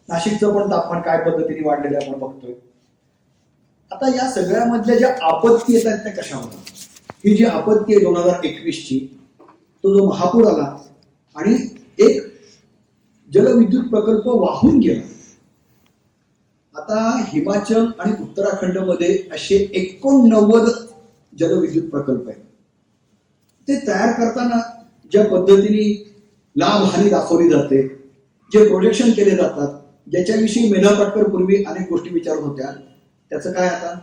नाशिकचं पण तापमान काय पद्धतीने वाढलेलं आपण बघतोय. आता या सगळ्यामधल्या ज्या आपत्ती येतात त्या कशा होतात. ही जी आपत्ती आहे 2021ची, तो जो महापूर आला आणि एक जलविद्युत प्रकल्प वाहून गेला. आता हिमाचल आणि उत्तराखंड मध्ये असे 89 जलविद्युत प्रकल्प आहेत. ते तयार करताना ज्या पद्धतीने लाभ हानी दाखवली जाते, जे प्रोजेक्शन केले जातात, ज्याच्याविषयी मेधा पाटकर पूर्वी अनेक गोष्टी विचारत होत्या, त्याचं काय आता?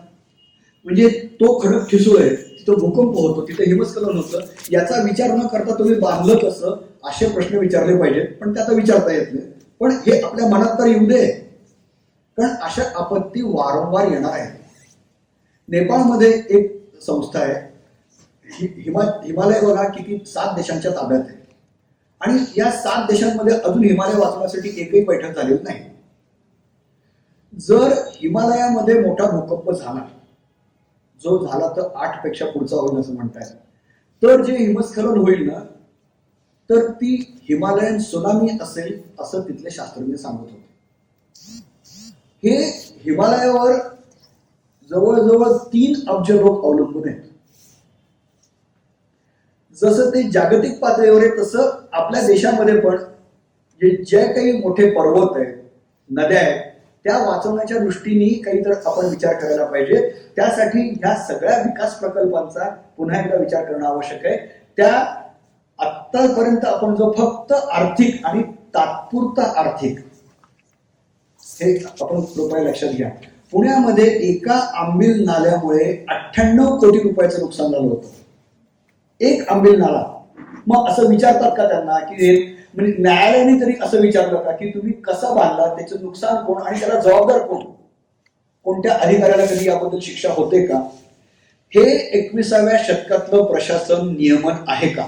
म्हणजे तो खडक ठिसूळ आहे, तिथं भूकंप होतो, तिथं हिमस्खलन होतं, याचा विचार न करता तुम्ही बांधलं कसं, असे प्रश्न विचारले पाहिजेत. पण त्याचा विचारता येत नाही. पण हे आपल्या मनात तर येऊ दे, कारण अशा आपत्ती वारंवार येणार आहेत. नेपाळमध्ये एक संस्था आहे, हिमालय बघा किती 7 देशांच्या ताब्यात आहे, आणि या 7 देशांमध्ये अजून हिमालय वाचवण्यासाठी एकही बैठक झालेली नाही. जर हिमालयामध्ये मोठा भूकंप झाला, जो झाला तर 8 पेक्षा पुढचा होईल असं म्हणताय, तर जे हिमस्खलन होईल ना, तर ती हिमालयन सुनामी असेल असं तिथले शास्त्रज्ञ सांगत होते. हे हिमालयावर जवळजवळ 3 अब्ज लोक अवलंबून आहेत. जसं ते जागतिक पातळीवर आहे, तसं आपल्या देशामध्ये पण जे काही मोठे पर्वत आहेत, नद्या आहेत, त्या वाचवण्याच्या दृष्टीने काहीतरी आपण विचार करायला पाहिजे. त्यासाठी ह्या सगळ्या विकास प्रकल्पांचा पुन्हा एकदा विचार करणं आवश्यक आहे. त्या आतापर्यंत आपण जो फक्त आर्थिक आणि तात्पुरता आर्थिक, हे आपण कृपया लक्षात घ्या. पुण्यामध्ये एका आंबील नाल्यामुळे 98 कोटी रुपयाचं नुकसान झालं होतं. एक आंबील नाला. मग असं विचारतात का त्यांना की, म्हणजे न्यायालयाने तरी असं विचारलं का की तुम्ही कसा बांधला, त्याचं नुकसान कोण आणि त्याला जबाबदार कोण, कोणत्या अधिकाऱ्याला कधी याबद्दल शिक्षा होते का? हे 21व्या शतकातलं प्रशासन नियमन आहे का?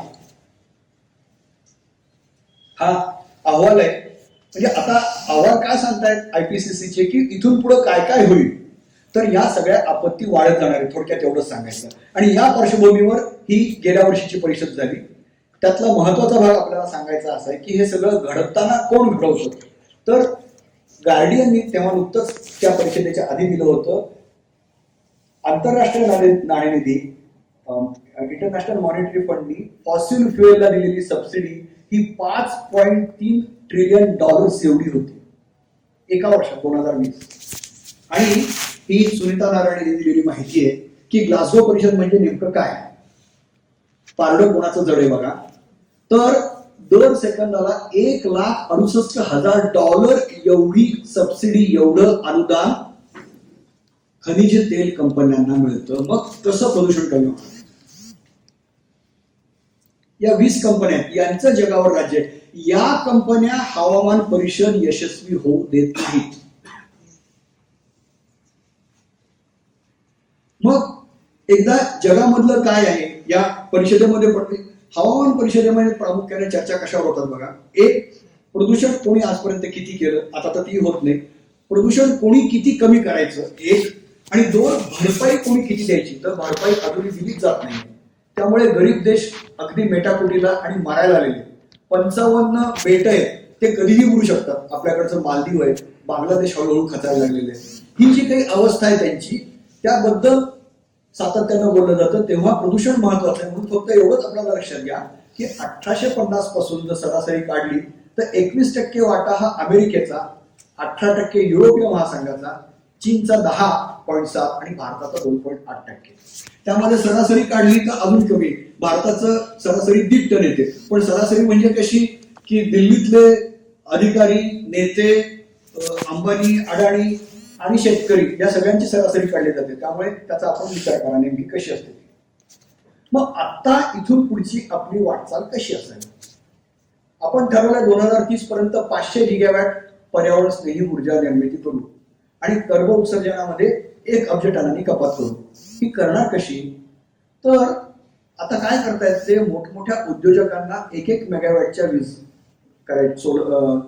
हा अहवाल आहे. म्हणजे आता अहवाल काय सांगतायत आयपीसीसीचे की इथून पुढे काय काय होईल, तर या सगळ्या आपत्ती वाढत जाणार आहे, थोडक्यात एवढंच सांगायचं. आणि या पार्श्वभूमीवर ही गेल्या वर्षीची परिषद झाली. त्यातला महत्वाचा भाग आपल्याला सांगायचा असा आहे की हे सगळं घडताना कोण घडवतं. तर गार्डियननी तेव्हा नुकतंच त्या परिषदेच्या आधी दिलं होतं, आंतरराष्ट्रीय नाणेनिधी इंटरनॅशनल मॉनिटरी फंडनी फॉसिल फ्युएलला दिलेली सबसिडी ही $5.3 ट्रिलियन एवढी होती एका वर्षात 2020. आणि ही सुनीता नारायणने दिलेली माहिती आहे की ग्लासगो परिषद म्हणजे नेमकं काय, पारडं कोणाचं जड आहे बघा. तर दर सेकंदाला $1,68,000 एवढी सबसिडी, एवढं अनुदान खनिज तेल कंपन्यांना मिळतं. मग कसं प्रदूषण कमी होतं? या 20 कंपन्या यांचं जगावर राज्य आहे. या कंपन्या हवामान परिषद यशस्वी होऊ देत नाहीत. मग एकदा जगामधलं काय आहे या परिषदेमध्ये पडते. हवामान परिषदेमध्ये प्रामुख्याने चर्चा कशावर होतात बघा. एक, प्रदूषण कोणी आजपर्यंत किती केलं, आता तर ती होत नाही. प्रदूषण कोणी किती कमी करायचं, एक. आणि 2, भरपाई कोणी किती द्यायची, तर भरपाई अजूनही दिलीच जात नाही. त्यामुळे गरीब देश अगदी मेटाकुटीला आणि मारायला आलेले. 55 बेट आहेत, ते कधीही उडू शकतात. आपल्याकडचं मालदीव आहे, बांगलादेश हळूहळू खचायला लागलेले. ही जी काही अवस्था आहे त्यांची, त्याबद्दल सातत्यानं बोललं जातं. तेव्हा प्रदूषण महत्वाचं आहे. म्हणून फक्त एवढंच आपल्याला लक्षात घ्या की 1850 पासून जर सरासरी काढली तर 21% वाटा हा अमेरिकेचा, 18% युरोपीय महासंघाचा, चीनचा 10.7 आणि भारताचा 2.8%. त्यामध्ये सरासरी काढली तर अजून कमी, भारताचं सरासरी 1.5 टन येते. पण सरासरी म्हणजे कशी की दिल्लीतले अधिकारी, नेते, अंबानी, अडाणी आणि शेतकरी या सगळ्यांची सरासरी काढली जाते. त्यामुळे त्याचा आपण विचार करा नेमकी कशी असते. मग आता इथून पुढची आपली वाटचाल कशी असेल? आपण ठरवलं 2030 पर्यंत 500 गिगावॅट पर्यावरण स्नेही ऊर्जा निर्मिती करू आणि कर्ब उत्सर्जनामध्ये 1 अब्ज टनांनी कपात करू. ही करणार कशी? तर आता काय करतायत ते, मोठमोठ्या उद्योजकांना 1-1 मेगावॅटच्या वीज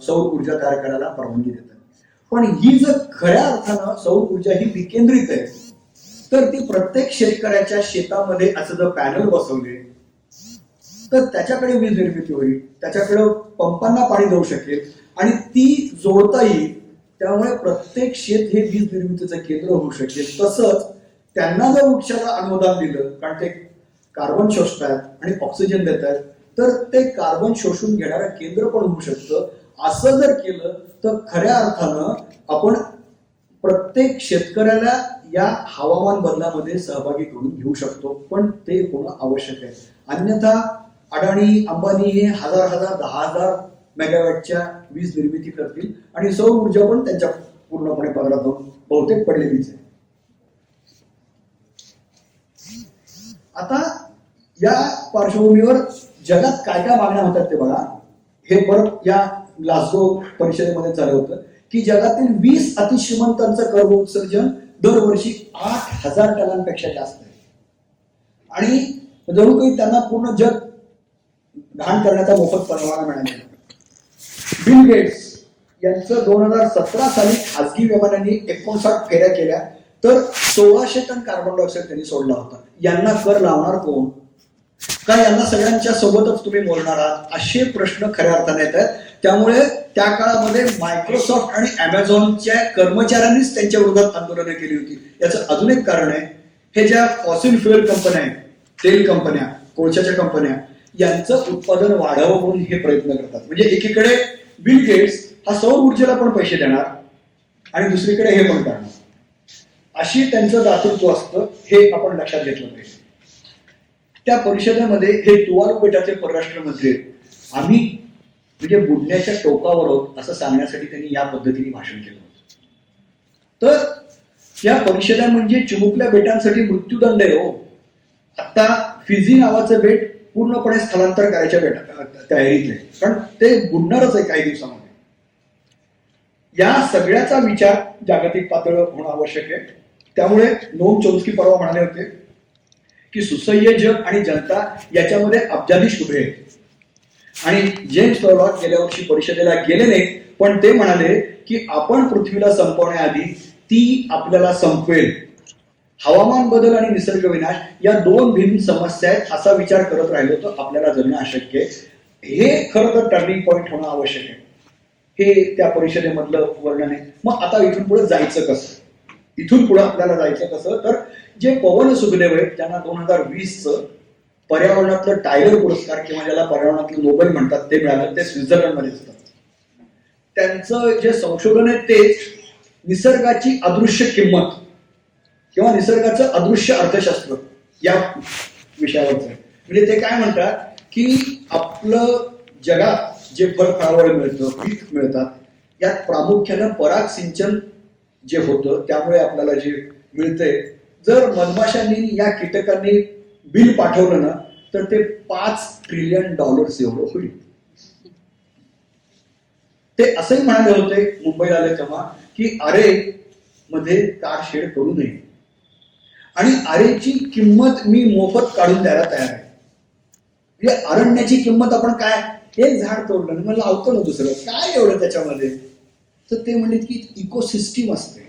सौर ऊर्जा तयार करायला परवानगी देतात. पण ही जर खऱ्या अर्थानं सौर ऊर्जा ही विकेंद्रित आहे, तर ती प्रत्येक शेतकऱ्याच्या शेतामध्ये असं जर पॅनल बसवले तर त्याच्याकडे वीज निर्मिती होईल, त्याच्याकडे पंपांना पाणी जाऊ शकेल आणि ती जोडता येईल. त्यामुळे प्रत्येक शेत हे वीज निर्मितीचं केंद्र होऊ शकेल. तसंच त्यांना जर वृक्षाला अनुदान दिलं, कारण ते कार्बन शोषतायत आणि ऑक्सिजन देत आहेत, तर ते कार्बन शोषून घेणारं केंद्र पण होऊ शकतं. असं जर केलं तर खऱ्या अर्थानं आपण प्रत्येक शेतकऱ्याला या हवामान बदलामध्ये सहभागी करून घेऊ शकतो. पण ते होणं आवश्यक आहे. अन्यथा अडाणी अंबानी हे हजार 10,000 मेगावॅटच्या वीज निर्मिती करतील आणि सौर ऊर्जा पण त्यांच्या पूर्णपणे पदरात बहुतेक पडलेलीच आहे. आता या पार्श्वभूमीवर जगात काय काय मागण्या होतात ते बघा. हे परत या ग्लासगो परिषदेमध्ये झालं होतं की जगातील 20 अतिश्रीमंतांचं कर्ब उत्सर्जन दरवर्षी 8,000 टनांपेक्षा जास्त आहे आणि जणू काही त्यांना पूर्ण जग घाण करण्याचा मोफत परवाना मिळाला. बिल गेट्स यांचं 2017 साली खासगी विमानांनी 59 फेऱ्या केल्या तर 1600 टन कार्बन डायऑक्साईड त्यांनी सोडला होता. यांना कर लावणार कोण? का यांना सगळ्यांच्या सोबतच तुम्ही बोलणार आहात? असे प्रश्न खऱ्या अर्थाने येत आहेत. त्यामुळे त्या काळामध्ये मायक्रोसॉफ्ट आणि अमेझॉनच्या कर्मचाऱ्यांनीच त्यांच्या विरोधात आंदोलनं केली होती. याचं अजून एक कारण आहे, हे ज्या फॉसिल फ्युएल कंपन्या आहेत, तेल कंपन्या, कोळशाच्या कंपन्या, यांचं उत्पादन वाढावं म्हणून हे प्रयत्न करतात. म्हणजे एकीकडे बिल गेट्स हा सौर ऊर्जेला पण पैसे देणार आणि दुसरीकडे हे पण करणार. अशी त्यांचं दातृत्व असतं, हे आपण लक्षात घेतलं पाहिजे. त्या परिषदेमध्ये हे तुवालू बेटाचे परराष्ट्र मंत्री आम्ही म्हणजे बुडण्याच्या टोकावर आहोत असं सांगण्यासाठी त्यांनी या पद्धतीने भाषण केलं होतं. तर या परिषदा म्हणजे चिमुकल्या बेटांसाठी मृत्यूदंड आहे हो. आता फिजी नावाचं बेट पूर्णपणे स्थलांतर करायच्या तयारीत आहे, कारण ते बुडणारच आहे काही दिवसामध्ये. या सगळ्याचा विचार जागतिक पातळीवर होणं आवश्यक आहे. त्यामुळे नोम चोम्स्की परवा म्हणाले होते की सुसह्य जग आणि जनता याच्यामध्ये अब्जाधीश उभे आहेत. आणि जेम्स लॉरॉक गेल्या वर्षी परिषदेला गेले नाहीत, पण ते म्हणाले की आपण पृथ्वीला संपवण्याआधी ती आपल्याला संपवेल. हवामान बदल आणि निसर्ग विनाश या दोन भिन्न समस्या आहेत असा विचार करत राहिलो तर आपल्याला जगणं अशक्य आहे. हे खरं तर टर्निंग पॉइंट होणं आवश्यक आहे. हे त्या परिषदेमधलं वर्णन आहे. मग आता इथून पुढे जायचं कसं? इथून पुढे आपल्याला जायचं कसं? तर जे पवन सुखदेव आहेत त्यांना 2020चं पर्यावरणातलं टायगर पुरस्कार किंवा ज्याला पर्यावरणातलं नोबेल म्हणतात ते मिळालं. ते स्वित्झर्लंडमध्ये असतात. त्यांचं जे संशोधन आहे ते निसर्गाची अदृश्य किंमत किंवा निसर्गाचं अदृश्य अर्थशास्त्र या विषयावरचं. म्हणजे ते काय म्हणतात की आपलं जगात जे फळफळावळ मिळतं, पीक मिळतात, यात प्रामुख्यानं पराग सिंचन जे होतं त्यामुळे आपल्याला जे मिळतंय, जर मधमाशांनी या कीटकांनी बिल पाठवलं ना तर ते $5 ट्रिलियन एवढं होईल. ते असंही म्हणाले होते मुंबई आले तेव्हा की आरे मध्ये कार शेड करू नये आणि आरेची किंमत मी मोफत काढून द्यायला तयार आहे. म्हणजे अरण्याची किंमत आपण काय, एक झाड तोडलं मला लावतो ना दुसरं, काय एवढं त्याच्यामध्ये? तर ते म्हणले की इकोसिस्टीम असते.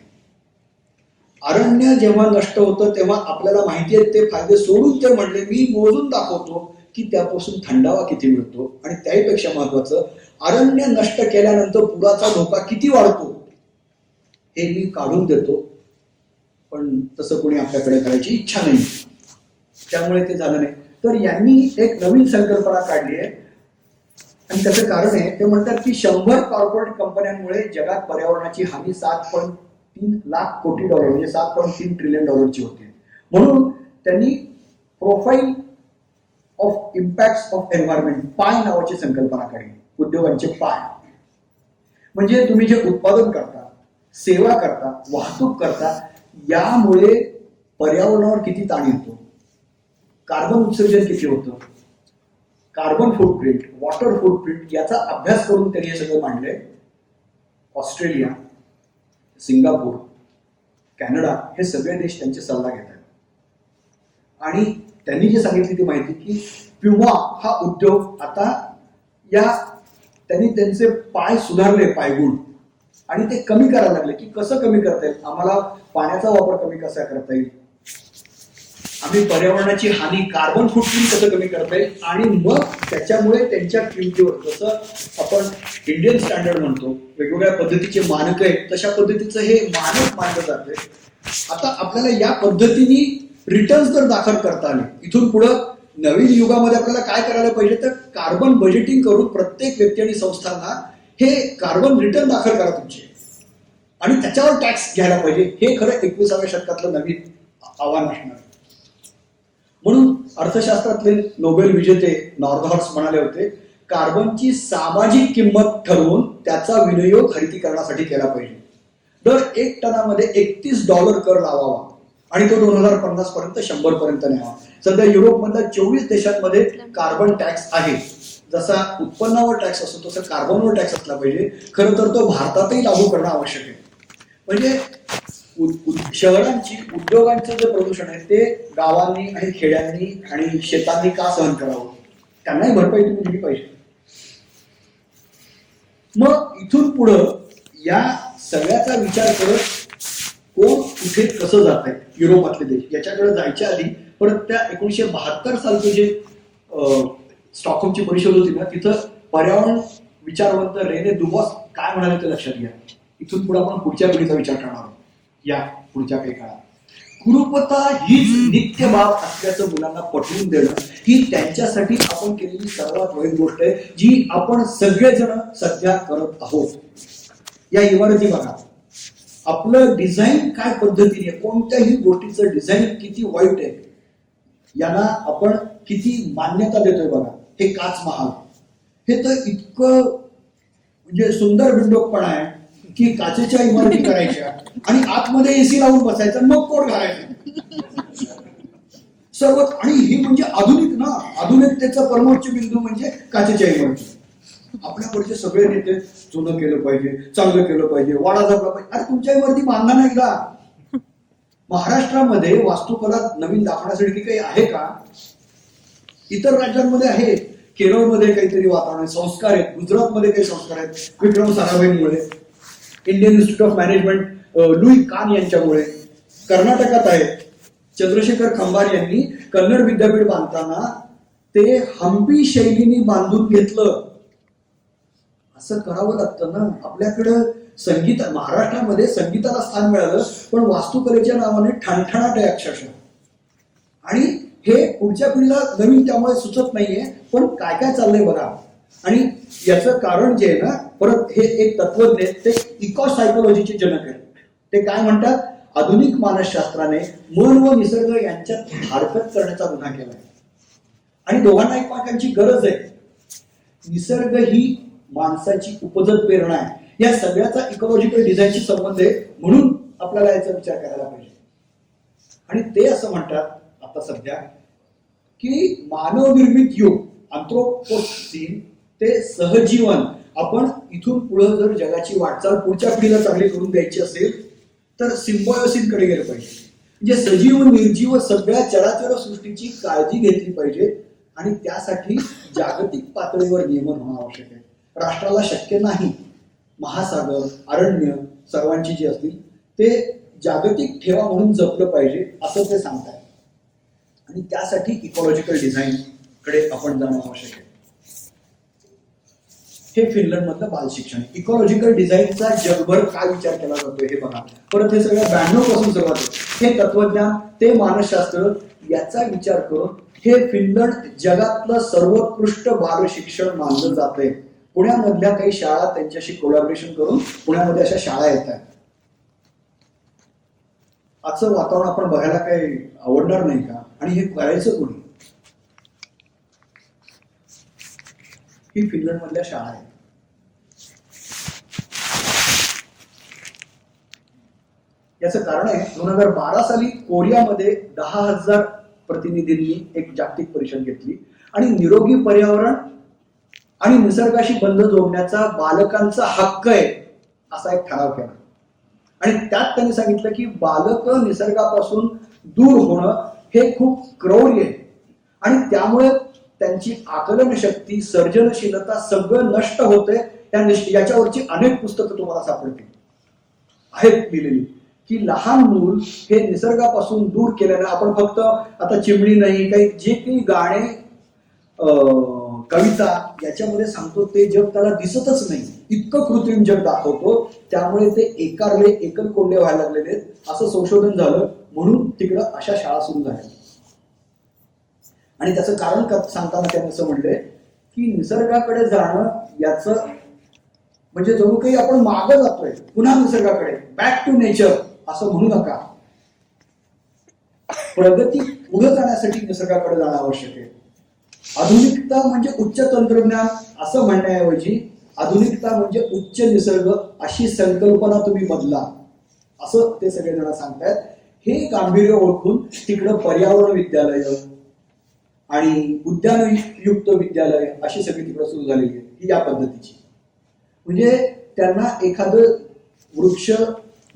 अरण्य जेव्हा नष्ट होतं तेव्हा आपल्याला माहिती आहे ते फायदे सोडून ते म्हणले मी मोजून दाखवतो की त्यापासून थंडावा किती मिळतो आणि त्याहीपेक्षा महत्वाचं अरण्य नष्ट केल्यानंतर पुराचा धोका किती वाढतो हे मी काढून देतो. पण तसं कोणी आपल्याकडे करायची इच्छा नाही, त्यामुळे ते झालं नाही. तर यांनी एक नवीन संकल्पना काढली आहे आणि त्याचं कारण आहे, ते म्हणतात की 100 कॉर्पोरेट कंपन्यांमुळे जगात पर्यावरणाची हानी $7.3 लाख कोटी म्हणजे $7.3 ट्रिलियन होते. म्हणून त्यांनी profile of impact of environment पाय नावाची संकल्पना काढली. उद्योगांचे पाय म्हणजे तुम्ही जे उत्पादन करता, सेवा करता, वाहतूक करता, यामुळे पर्यावरणावर किती ताण येतो, कार्बन उत्सर्जन किती होतं, कार्बन फुटप्रिंट, वॉटर फुटप्रिंट याचा अभ्यास करून त्यांनी हे सगळं मांडलंय. ऑस्ट्रेलिया, सिंगापूर, कॅनडा हे सगळे देश त्यांचे सल्ला घेतात. आणि त्यांनी जे सांगितली ती माहिती की प्युमा हा उद्योग आता त्यांनी त्यांचे पाय सुधारले, पायगुण, आणि ते कमी करायला लागले. की कसं कमी करता येईल, आम्हाला पाण्याचा वापर कमी कसा करता येईल, आम्ही पर्यावरणाची हानी कार्बन फुटप्रिंट कसं कमी करता येईल, आणि मग त्याच्यामुळे त्यांच्या किमतीवर, जसं आपण इंडियन स्टँडर्ड म्हणतो वेगवेगळ्या पद्धतीचे मानक आहेत, तशा पद्धतीचं हे मानक मानलं जाते. आता आपल्याला या पद्धतीने रिटर्न्स जर दाखल करता आले, इथून पुढं नवीन युगामध्ये आपल्याला काय करायला पाहिजे तर कार्बन बजेटिंग करून प्रत्येक व्यक्ती आणि संस्थांना हे कार्बन रिटर्न दाखल करा तुमचे, आणि त्याच्यावर टॅक्स घ्यायला पाहिजे. हे खरं 21व्या शतकातलं नवीन आव्हान असणार. म्हणून अर्थशास्त्रातले नोबेल विजेते नॉर्दहॉर्स्ट म्हणाले होते, कार्बनची सामाजिक किंमत ठरवून त्याचा विनियोग हरितीकरणासाठी केला पाहिजे. दर 1 टनामध्ये $31 कर लावावा आणि तो 2050 पर्यंत 100 पर्यंत न्यावा. सध्या युरोपमधल्या 24 देशांमध्ये कार्बन टॅक्स आहे. जसा उत्पन्नावर टॅक्स असतो तसं कार्बनवर टॅक्स असला पाहिजे. खरं तर तो भारतातही लागू करणं आवश्यक आहे. म्हणजे शहरांची उद्योगांचं जे प्रदूषण आहे ते गावांनी आणि खेड्यांनी आणि शेतांनी का सहन करावं, त्यांनाही भरपाई तुम्ही दिली पाहिजे. मग इथून पुढं या सगळ्याचा विचार करत कोण कुठे कसं जात आहे युरोपातले देश याच्याकडे जायच्या आधी परत त्या 1972 सालची जे स्टॉकहोमची परिषद होती ना, तिथं पर्यावरण विचारवंत रेने दुबॉस काय म्हणाले ते लक्षात घ्या. इथून पुढे आपण पुढच्या पिढीचा विचार करणार आहोत. या पुढच्या काही काळात कुरूपता हीच नित्य बाब असल्याचं मुलांना पटवून देणं ही त्यांच्यासाठी आपण केलेली सर्वात वाईट गोष्ट आहे, जी आपण सगळेजण सध्या करत आहोत. या इमारती बघा, आपलं डिझाईन काय पद्धतीने, कोणत्याही गोष्टीचं डिझाईन किती वाईट आहे यांना आपण किती मान्यता देतोय बघा. हे काच महाल हे तर इतकं म्हणजे सुंदर बिंडोकपणा आहे की काचेच्या इमारती करायच्या आणि आतमध्ये एसी लावून बसायचं, मग कोट घालायचं सर्व. आणि ही म्हणजे आधुनिक ना, आधुनिकतेचा परमोच्च बिंदू म्हणजे काचेच्या इमारती. आपल्याकडचे सगळे नेते जुनं केलं पाहिजे, चांगलं केलं पाहिजे, वाडा जपला पाहिजे. अरे तुमच्या इमारती बांधा ना एकदा. महाराष्ट्रामध्ये वास्तुकला नवीन दाखवण्यासाठी काही आहे का? इतर राज्यांमध्ये आहे. केरळमध्ये काहीतरी वातावरण आहे, संस्कार आहेत. गुजरातमध्ये काही संस्कार आहेत, विक्रम साराभाईंमुळे. Indian Institute of Management Louis Kahn यांच्यामुळे. कर्नाटकात आहे, चंद्रशेखर कंबार यांनी कन्नड विद्यापीठ बांधताना ते हंपी शैलीने बांधून घेतलं. असं करावं लागतं ना. आपल्याकडं संगीत, महाराष्ट्रामध्ये संगीताला स्थान मिळालं पण वास्तुकलेच्या नावाने ठणठणाट आहे अक्षरशः. आणि हे पुढच्या पिढीला नवीन त्यामुळे सुचत नाहीये, पण काय काय चाललंय बघा. आणि याचं कारण जे आहे ना, परत हे एक तत्वज्ञ ते इको सायकोलॉजीचे जनक आहेत. ते काय म्हणतात, आधुनिक मानसशास्त्राने मन व निसर्ग यांच्यात हरकत करण्याचा गुन्हा केलाय आणि दोघांना एकमेकांची गरज आहे. निसर्ग ही माणसाची उपजत प्रेरणा आहे. या सगळ्याचा इकॉलॉजिकल डिझाईनशी संबंध आहे, म्हणून आपल्याला याचा विचार करायला पाहिजे. आणि ते असं म्हणतात आता सध्या की मानवनिर्मित युग अँथ्रोपोसीन ते सहजीवन, आपण इथून पुढे जर जगाची वाटचाल पुढच्या पिढीला चांगली करून द्यायची असेल तर सिम्बायोसिस कडे गेलं पाहिजे. म्हणजे सजीव निर्जीव सगळ्या चराचर सृष्टीची काळजी घेतली पाहिजे आणि त्यासाठी जागतिक पातळीवर नियमन होणं आवश्यक आहे. राष्ट्राला शक्य नाही महासागर, अरण्य सर्वांची जी असतील ते जागतिक ठेवा म्हणून जपलं पाहिजे असं ते सांगतात. आणि त्यासाठी इकॉलॉजिकल डिझाईन कडे आपण जाणं आवश्यक आहे. हे फिनलंड मधलं बाल शिक्षण. इकॉलॉजिकल डिझाईनचा जगभर काय विचार केला जातोय हे बघा. परत हे सगळं 92 पासून सुरुवात आहे. हे तत्वज्ञान ते मानसशास्त्र याचा विचार करून हे फिनलंड जगातलं सर्वोत्कृष्ट बाल शिक्षण मानलं जातंय. पुण्यामधल्या काही शाळा त्यांच्याशी कोलॅबोरेशन करून पुण्यामध्ये अशा शाळा येत आहेत. आजचं वातावरण आपण बघायला काही आवडणार नाही का? आणि हे करायचं कोणी? ही फिनलंड मधल्या शाळा आहेत. याचं कारण आहे 2012 साली कोरियामध्ये 10,000 प्रतिनिधींनी एक जागतिक परिषद घेतली आणि निरोगी पर्यावरण आणि निसर्गाशी बंध जोडण्याचा बालकांचा हक्क आहे असा एक ठराव केला. आणि त्यात त्यांनी सांगितलं की बालक निसर्गापासून दूर होणं हे खूप क्रौर्य आहे आणि त्यामुळे त्यांची आकलन शक्ती, सर्जनशीलता सगळं नष्ट होते. याच्यावरची अनेक पुस्तकं तुम्हाला सापडतील, आहेत लिहिलेली, की लहान मूल हे निसर्गापासून दूर केल्याने आपण फक्त आता चिमणी नाही, काही जे काही गाणे कविता याच्यामध्ये सांगतो ते जग त्याला दिसतच नाही, इतकं कृत्रिम जग दाखवतो. त्यामुळे ते एकारले एकल कोंडे व्हायला लागलेले आहेत असं संशोधन झालं. म्हणून तिकडं अशा शाळा सुरू झाल्या. आणि त्याचं कारण सांगताना त्यांनी असं म्हणलंय की निसर्गाकडे जाणं याचं म्हणजे जणू काही आपण मागं जातोय, पुन्हा निसर्गाकडे, बॅक टू नेचर असं म्हणू नका. प्रगती पुढे जाण्यासाठी निसर्गाकडे जाणं आवश्यक आहे. आधुनिकता म्हणजे उच्च तंत्रज्ञान असं म्हणण्याऐवजी आधुनिकता म्हणजे उच्च निसर्ग अशी संकल्पना तुम्ही बदला, असं ते सगळेजण सांगतायत. हे गांभीर्य ओळखून तिकडं पर्यावरण विद्यालय आणि उद्यानयुक्त विद्यालय अशी सगळी तिकडं सुरू झालेली आहे ही या पद्धतीची. म्हणजे त्यांना एखादं वृक्ष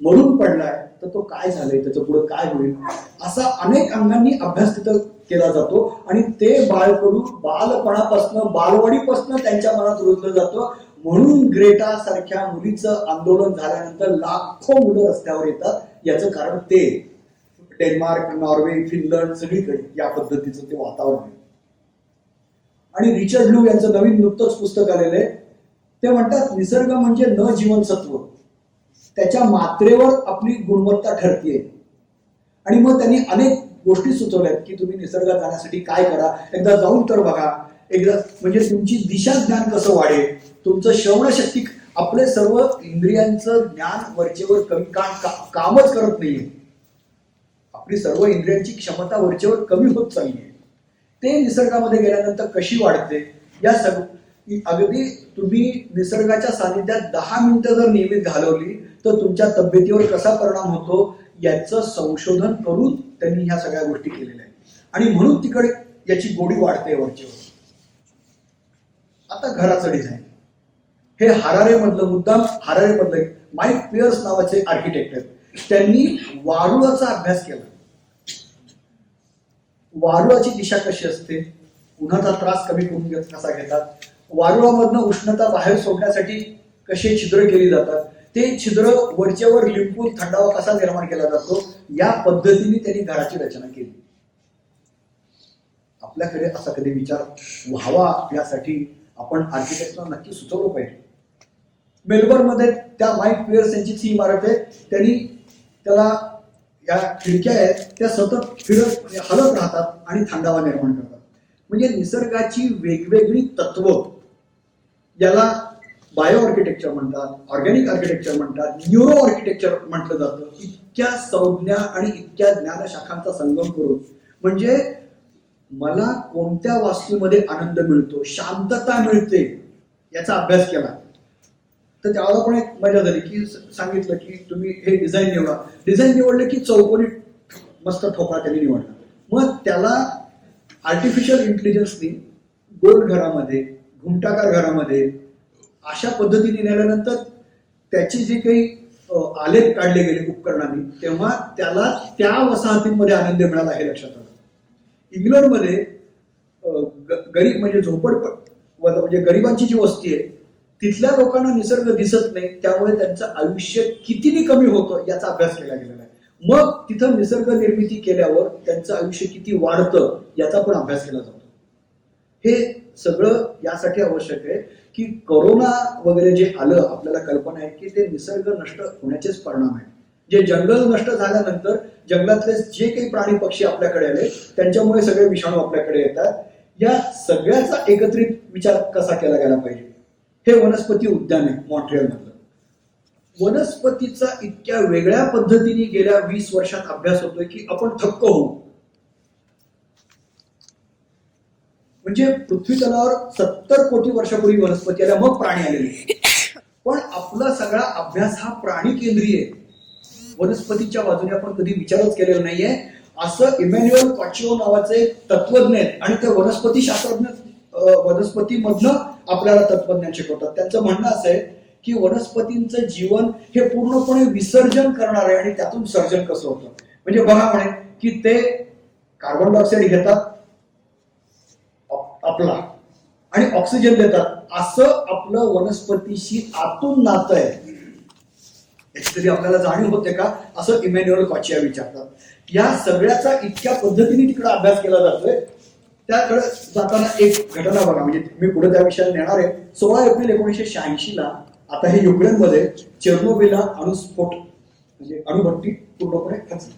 मरून पडलाय तर तो काय झालंय, त्याचं पुढे काय होईल, असा अनेक अंगांनी अभ्यास तिथं केला जातो. आणि ते बाळकडू बालपणापासून बालवाडीपासून त्यांच्या मनात रुजलं जातं. म्हणून ग्रेटा सारख्या मुलीचं आंदोलन झाल्यानंतर लाखो मुलं रस्त्यावर येतात. याचं कारण ते डेन्मार्क, नॉर्वे, फिनलंड सगळीकडे या पद्धतीचं ते वातावरण आहे. आणि रिचर्ड लू यांचं नवीन नुकतंच पुस्तक आलेलं आहे. ते म्हणतात निसर्ग म्हणजे न जीवनसत्व, त्याच्या मात्रेवर आपली गुणवत्ता ठरतीये. आणि मग त्यांनी अनेक गोष्टी सुचवल्यात की तुम्ही निसर्गात जाण्यासाठी काय करा, एकदा जाऊन तर बघा, एकदा म्हणजे तुमची दिशा ज्ञान कसं वाढेल, तुमचं श्रवणशक्ती, आपले सर्व इंद्रियांचं ज्ञान वरचेवर कमी कामच करत नाहीये. आपली सर्व इंद्रियांची क्षमता वरचेवर कमी होत चालली आहे. ते निसर्गामध्ये गेल्यानंतर कशी वाढते, या अगदी तुम्ही निसर्गाच्या सानिध्यात 10 मिनिटं जर नियमित घालवली तर तुमच्या तब्येतीवर कसा परिणाम होतो याचं संशोधन करून त्यांनी ह्या सगळ्या गोष्टी केलेल्या आहेत. आणि म्हणून तिकडे याची गोडी वाढते वरचेवर. आता घराचं डिझाईन हे हरारे मधलं माईक पियर्स नावाचे आर्किटेक्ट आहेत. त्यांनी वारुळाचा अभ्यास केला. वारुळाची दिशा कशी असते, उन्हाचा त्रास कमी करून कसा घेतात, वारुळामधनं उष्णता बाहेर सोडण्यासाठी कसे छिद्र केली जातात, ते छिद्र वरच्यावर लिंपून थंडावा कसा निर्माण केला जातो, या पद्धतीने त्यांनी घराची रचना केली. आपल्याकडे असा कधी विचार व्हावा यासाठी आपण आर्किटेक्टला नक्की सुचवलं पाहिजे. मेलबर्न मध्ये त्या माईक पियर्स यांची ही इमारत आहे. त्यांनी त्याला या खिडक्या आहेत त्या सतत फिरत हलत राहतात आणि थंडावा निर्माण करतात. म्हणजे निसर्गाची वेगवेगळी तत्व, याला बायो आर्किटेक्चर म्हणतात, ऑर्गॅनिक आर्किटेक्चर म्हणतात, न्यूरो आर्किटेक्चर म्हटलं जातं. इतक्या संज्ञा आणि इतक्या ज्ञानशाखांचा संगम करून म्हणजे मला कोणत्या वास्तूमध्ये आनंद मिळतो, शांतता मिळते, याचा अभ्यास केला. तर त्यावेळेला पण एक मजा झाली की सांगितलं की तुम्ही हे डिझाईन निवडा. डिझाईन निवडले की चौकोनी मस्त ठोकळा त्यांनी निवडला. मग त्याला आर्टिफिशियल इंटेलिजन्सनी गोल घरामध्ये, घुमटाकार घरामध्ये अशा पद्धतीने नेल्यानंतर त्याचे जे काही आलेख काढले गेले उपकरणांनी, तेव्हा त्याला त्या वसाहतींमध्ये आनंद मिळाला हे लक्षात आलं. इंग्लंडमध्ये गरीब म्हणजे म्हणजे गरिबांची जी वस्ती आहे तिथल्या लोकांना निसर्ग दिसत नाही, त्यामुळे त्यांचं आयुष्य कितीने कमी होतं याचा अभ्यास केला गेलेला आहे. मग तिथं निसर्ग निर्मिती केल्यावर त्यांचं आयुष्य किती वाढतं याचा पण अभ्यास केला जातो. हे सगळं यासाठी आवश्यक आहे की कोरोना वगैरे जे आलं, आपल्याला कल्पना आहे की ते निसर्ग नष्ट होण्याचेच परिणाम आहे. जे जंगल नष्ट झाल्यानंतर जंगलातले जे काही प्राणी पक्षी आपल्याकडे आले त्यांच्यामुळे सगळे विषाणू आपल्याकडे येतात. या सगळ्याचा एकत्रित विचार कसा केला गेला पाहिजे. हे वनस्पती उद्यान आहे मॉन्ट्रियल मधलं. वनस्पतीचा इतक्या वेगळ्या पद्धतीने गेल्या 20 वर्षात अभ्यास होतोय की आपण थक्क होऊ. म्हणजे पृथ्वी तलावर 70 कोटी वर्षापूर्वी वनस्पती आल्या, मग प्राणी आलेले. पण आपला सगळा अभ्यास हा प्राणी केंद्रीय आहे. वनस्पतीच्या बाजूने आपण कधी विचारच केलेला नाहीये. असं इमॅन्युअल कॉचिओ नावाचे तत्वज्ञ आहेत आणि ते वनस्पती शास्त्रज्ञ वनस्पतीमधनं आपल्याला तत्वज्ञान शिकवतात. त्यांचं म्हणणं असं आहे की वनस्पतींचं जीवन हे पूर्णपणे विसर्जन करणार आहे आणि त्यातून सर्जन कसं होतं. म्हणजे बघा म्हणे की ते कार्बन डायऑक्साईड घेतात आपला आणि ऑक्सिजन देतात, असं आपलं वनस्पतीशी आतून नातं आहे. याची तरी आपल्याला जाणीव होते का, असं इमॅन्युअल कॉचिया विचारतात. या सगळ्याचा इतक्या पद्धतीने तिकडे अभ्यास केला जातोय. त्याकडे जाताना एक घटना बघा, म्हणजे मी पुढे त्या विषयाला नेणार आहे. 16 एप्रिल 1986 ला आता हे युक्रेनमध्ये चेर्नोबिलला अणुस्फोट म्हणजे अणुभट्टी पूर्णपणे खचली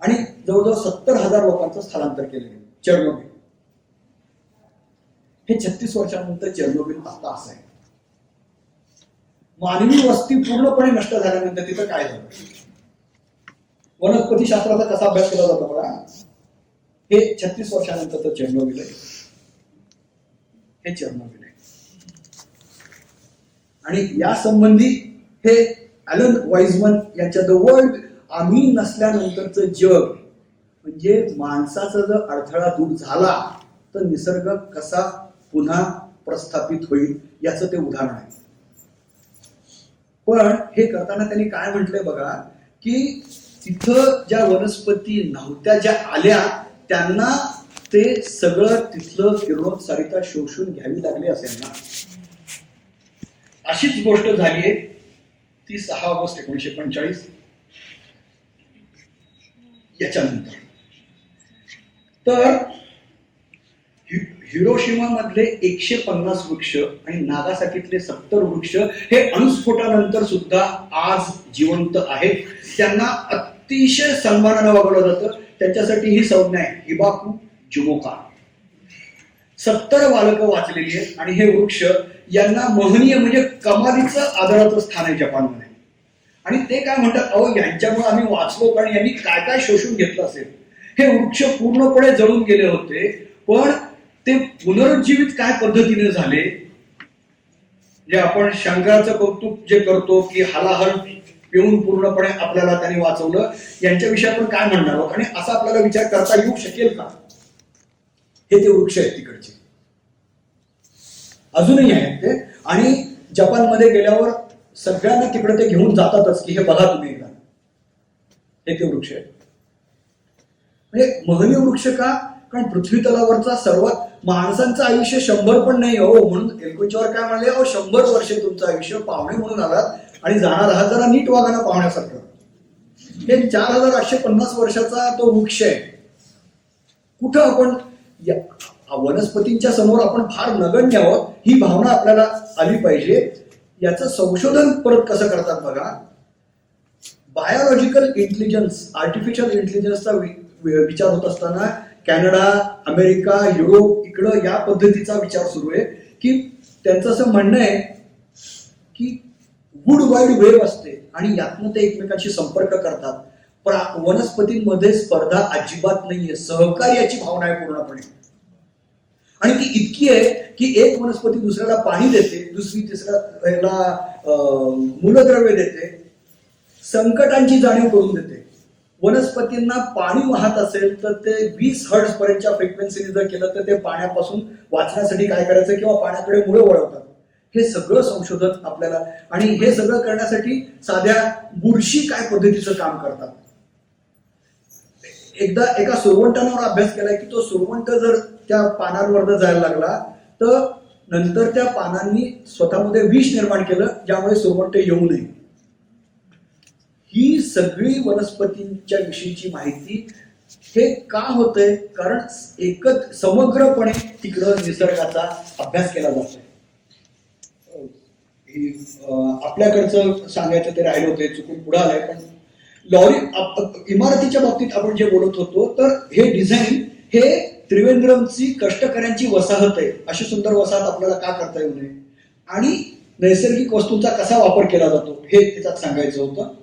आणि जवळजवळ 70,000 लोकांचं स्थलांतर केलं गेलं. चेर्नोबिल हे 36 वर्षानंतर चेर्नोबिल आता असं आहे. मानवी वस्ती पूर्णपणे नष्ट झाल्यानंतर तिथं काय झालं. वनस्पती शास्त्राचा कसा अभ्यास केला जातो बघा. हे 36 वर्षानंतरचं चेर्नोबिल आहे. हे चेर्नोबिल आहे. आणि या संबंधी हे ॲलन वाईजमन यांच्या द वर्ल्ड, आम्ही नसल्यानंतरचं जग, म्हणजे माणसाचा जर अडथळा दूर झाला तर निसर्ग कसा पुन्हा प्रस्थापित होईल याचं ते उदाहरण आहे. पण हे करताना त्यांनी काय म्हटलंय बघा, की तिथं ज्या वनस्पती नव्हत्या, ज्या आल्या, त्यांना ते सगळं तिथलं किरणोत्सारिता शोषून घ्यावी लागली असेल ना. अशीच गोष्ट झालीये ती 6 ऑगस्ट 1945 याच्यानंतर. तर हिरोशिमा मधले 150 वृक्ष आणि नागासाकीतले 70 वृक्ष हे अणुस्फोटानंतर सुद्धा आज जिवंत आहेत. त्यांना अतिशय सन्मानानं वागवलं जातं. त्यांच्यासाठी ही संज्ञा आहे हिबाकू जुमोका. 70 बालकं वाचलेली आहेत आणि हे वृक्ष यांना महनीय म्हणजे कमालीचं आदराचं स्थान आहे जपानमध्ये. आणि ते काय म्हणतात, अहो यांच्यामुळे आम्ही वाचलो कारण यांनी काय काय शोषून घेतलं असेल. हे वृक्ष पूर्णपणे जळून गेले होते, पण ते पुनरुज्जीवित काय पद्धतीने झाले. जे आपण शंकराचं कौतुक जे करतो की हलाहल पिऊन पूर्णपणे आपल्याला त्यांनी वाचवलं, यांच्याविषयी आपण काय म्हणणार आहोत आणि असा आपल्याला विचार करता येऊ शकेल का. हे ते वृक्ष आहेत तिकडचे, अजूनही आहेत ते. आणि जपानमध्ये गेल्यावर सगळ्यांना तिकडे ते घेऊन जातातच की हे बघा तुम्ही एकदा. हे ते वृक्ष आहेत. म्हणजे महनीय वृक्ष का, कारण पृथ्वी तलावरचा सर्वात, माणसांचं आयुष्य 100 पण नाही हो. म्हणून एलकुंचवर काय म्हणले, अहो 100 वर्षे तुमचं आयुष्य, पाहुणे म्हणून आलात आणि जाणार आहात, जरा नीट वागा ना पाहुण्यासारखं. हे 4850 वर्षाचा तो वृक्ष आहे. कुठं आपण वनस्पतींच्या समोर आपण फार नगण्य आहोत, ही भावना आपल्याला आली पाहिजे. याचं संशोधन परत कसं करतात बघा. बायोलॉजिकल इंटेलिजन्स, आर्टिफिशियल इंटेलिजन्सचा विचार होत असताना कॅनडा, अमेरिका, युरोप इकडं या पद्धतीचा विचार सुरू आहे. की त्यांचं असं म्हणणं आहे की वुड वाईड वेव्ह असते आणि यातनं ते एकमेकांशी संपर्क करतात. पण वनस्पतींमध्ये स्पर्धा अजिबात नाहीये, सहकार्याची भावना आहे पूर्णपणे. आणि ती इतकी आहे की एक वनस्पती दुसऱ्याला पाणी देते, दुसरी तिसऱ्याला मूलद्रव्य देते, संकटांची जाणीव करून देते. वनस्पतींना पाणी वाहत असेल तर ते 20 हर्ट्झ पर्यंतच्या फ्रिक्वेन्सीने जर केलं तर ते पाण्यापासून वाचण्यासाठी काय करायचं किंवा पाण्याकडे मुळे वळवतात. हे सगळं संशोधन आपल्याला, आणि हे सगळं करण्यासाठी साध्या बुरशी काय पद्धतीचं काम करतात. एकदा एका सुरवंटांवर अभ्यास केलाय की तो सुरवंट जर त्या पानांवर जायला लागला तर नंतर त्या पानांनी स्वतःमध्ये विष निर्माण केलं ज्यामुळे सुरवंट येऊ नये. ही सगळी वनस्पतींच्या विषयीची माहिती हे का होतंय, कारण एकच समग्रपणे तिकडं निसर्गाचा अभ्यास केला जातोय. आपल्याकडचं सांगायचं ते राहिलं होते, चुकून पुढे आलंय. पण इमारतीच्या बाबतीत आपण जे बोलत होतो, तर हे डिझाईन हे त्रिवेंद्रमची कष्टकऱ्यांची वसाहत आहे. अशी सुंदर वसाहत आपल्याला का करता येऊ नये आणि नैसर्गिक वस्तूंचा कसा वापर केला जातो हे त्याच्यात सांगायचं होतं.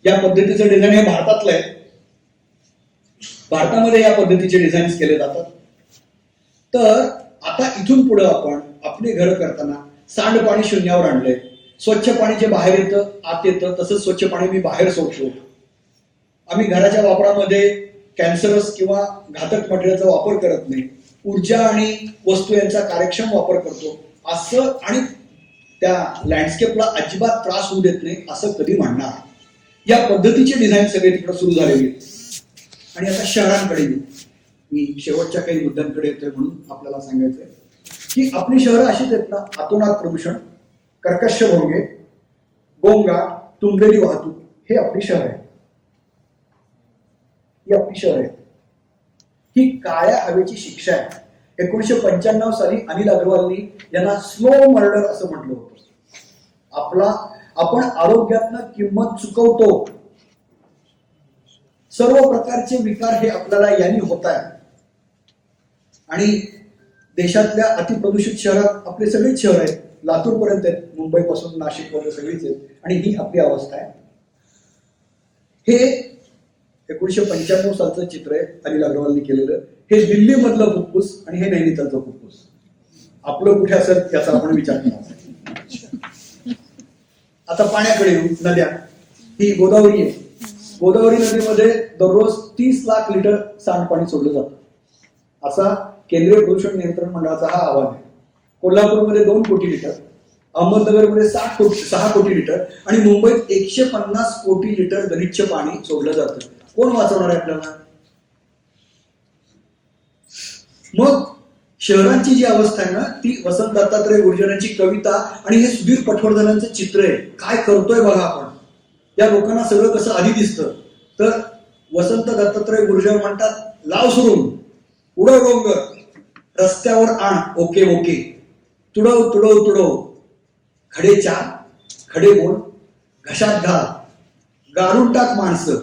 या पद्धतीचं डिझाईन हे भारतातलं आहे. भारतामध्ये या पद्धतीचे डिझाईन्स केले जातात. तर आता इथून पुढे आपण आपली घरं करताना सांडपाणी शून्यावर आणलंय. स्वच्छ पाणी जे बाहेर येतं आत येतं, तसंच स्वच्छ पाणी मी बाहेर सोडतो. आम्ही घराच्या वापरामध्ये कॅन्सरस किंवा घातक मटेरियलचा वापर करत नाही. ऊर्जा आणि वस्तू यांचा कार्यक्षम वापर करतो असं, आणि त्या लँडस्केपला अजिबात त्रास होऊ देत नाही असं कधी म्हणणार. या पद्धतीचे डिझाईन सगळे तिकडे सुरू झालेले. आणि आता शहरांकडे येऊ. मी शेवटच्या काही मुद्द्यांकडे येतोय म्हणून आपल्याला सांगायचंय की आपली शहरं अशीच आहेत ना. अतोनात प्रदूषण, कर्कश भोंगे, गोंगाट, तुंबलेली वाहतूक, हे आपली शहर आहे. ही आपली शहर आहे. ही काळ्या हवेची शिक्षा आहे. 1995 साली अनिल अग्रवालनी यांना स्लो मर्डर असं म्हटलं होतं. आपण आरोग्यातनं किंमत चुकवतो. सर्व प्रकारचे विकार हे आपल्याला यांनी होत आहे. आणि देशातल्या अतिप्रदूषित शहरात आपले सगळेच शहर आहेत, लातूर पर्यंत आहेत, मुंबईपासून नाशिक वगैरे सगळीच आहेत. आणि ही आपली अवस्था आहे. हे 1995 सालचं चित्र आहे अनिल अग्रवालनी केलेलं. हे दिल्ली मधलं फुफ्फुस आणि हे नैनितालचं फुफ्फुस. आपलं कुठे असेल याचा आपण विचार केला. आता पाण्याकडे येऊ. नद्या, ही गोदावरी आहे. गोदावरी नदीमध्ये दररोज 30 लाख लिटर सांडपाणी सोडलं जातं असा केंद्रीय प्रदूषण नियंत्रण मंडळाचा हा अहवाल आहे. कोल्हापूरमध्ये 2 कोटी लिटर, अहमदनगरमध्ये 6 कोटी लिटर आणि मुंबईत 150 कोटी लिटर गलिच्छ पाणी सोडलं जातं. कोण वाचवणार आहे आपल्याला? मग शहरांची जी अवस्था आहे ना, ती वसंत दत्तात्रय गुर्जरांची कविता आणि हे सुधीर पटवर्धनांचं चित्र आहे. काय करतोय बघा आपण. या लोकांना सगळं कसं आधी दिसतं. तर वसंत दत्तात्रय गुर्जर म्हणतात, लाव सुरून, उडव डोंगर, रस्त्यावर आण ओके ओके, तुडव तुडव तुडव, खडे चार, खडे बोल, घशात घाल, गारून टाक माणसं,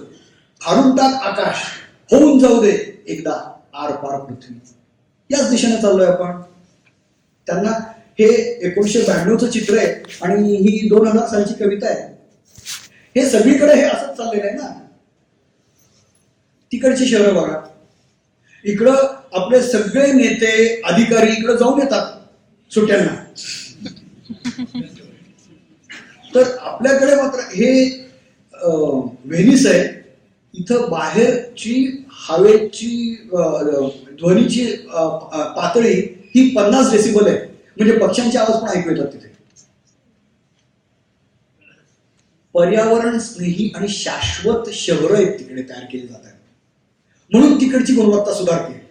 फाडून टाक आकाश, होऊन जाऊ दे एकदा आर पार पृथ्वी. याच दिशेने चाललोय आपण. त्यांना हे 1992चं चित्र आहे आणि ही 2000 सालची कविता आहे. हे सगळीकडे हे असंच चाललेलं आहे ना. तिकडची शहरं बघा. इकडं आपले सगळे नेते अधिकारी इकडे जाऊन येतात सुट्ट्यांना. तर आपल्याकडे मात्र हे व्हेनिस आहे. इथं बाहेरची हवेची ध्वनीची पातळी ही 50 डेसिबल आहे. म्हणजे पक्ष्यांचे आवाज पण ऐकू येतात तिथे. पर्यावरण स्नेही आणि शाश्वत शहरं आहेत तिकडे तयार केली जात आहेत. म्हणून तिकडची गुणवत्ता सुधारते.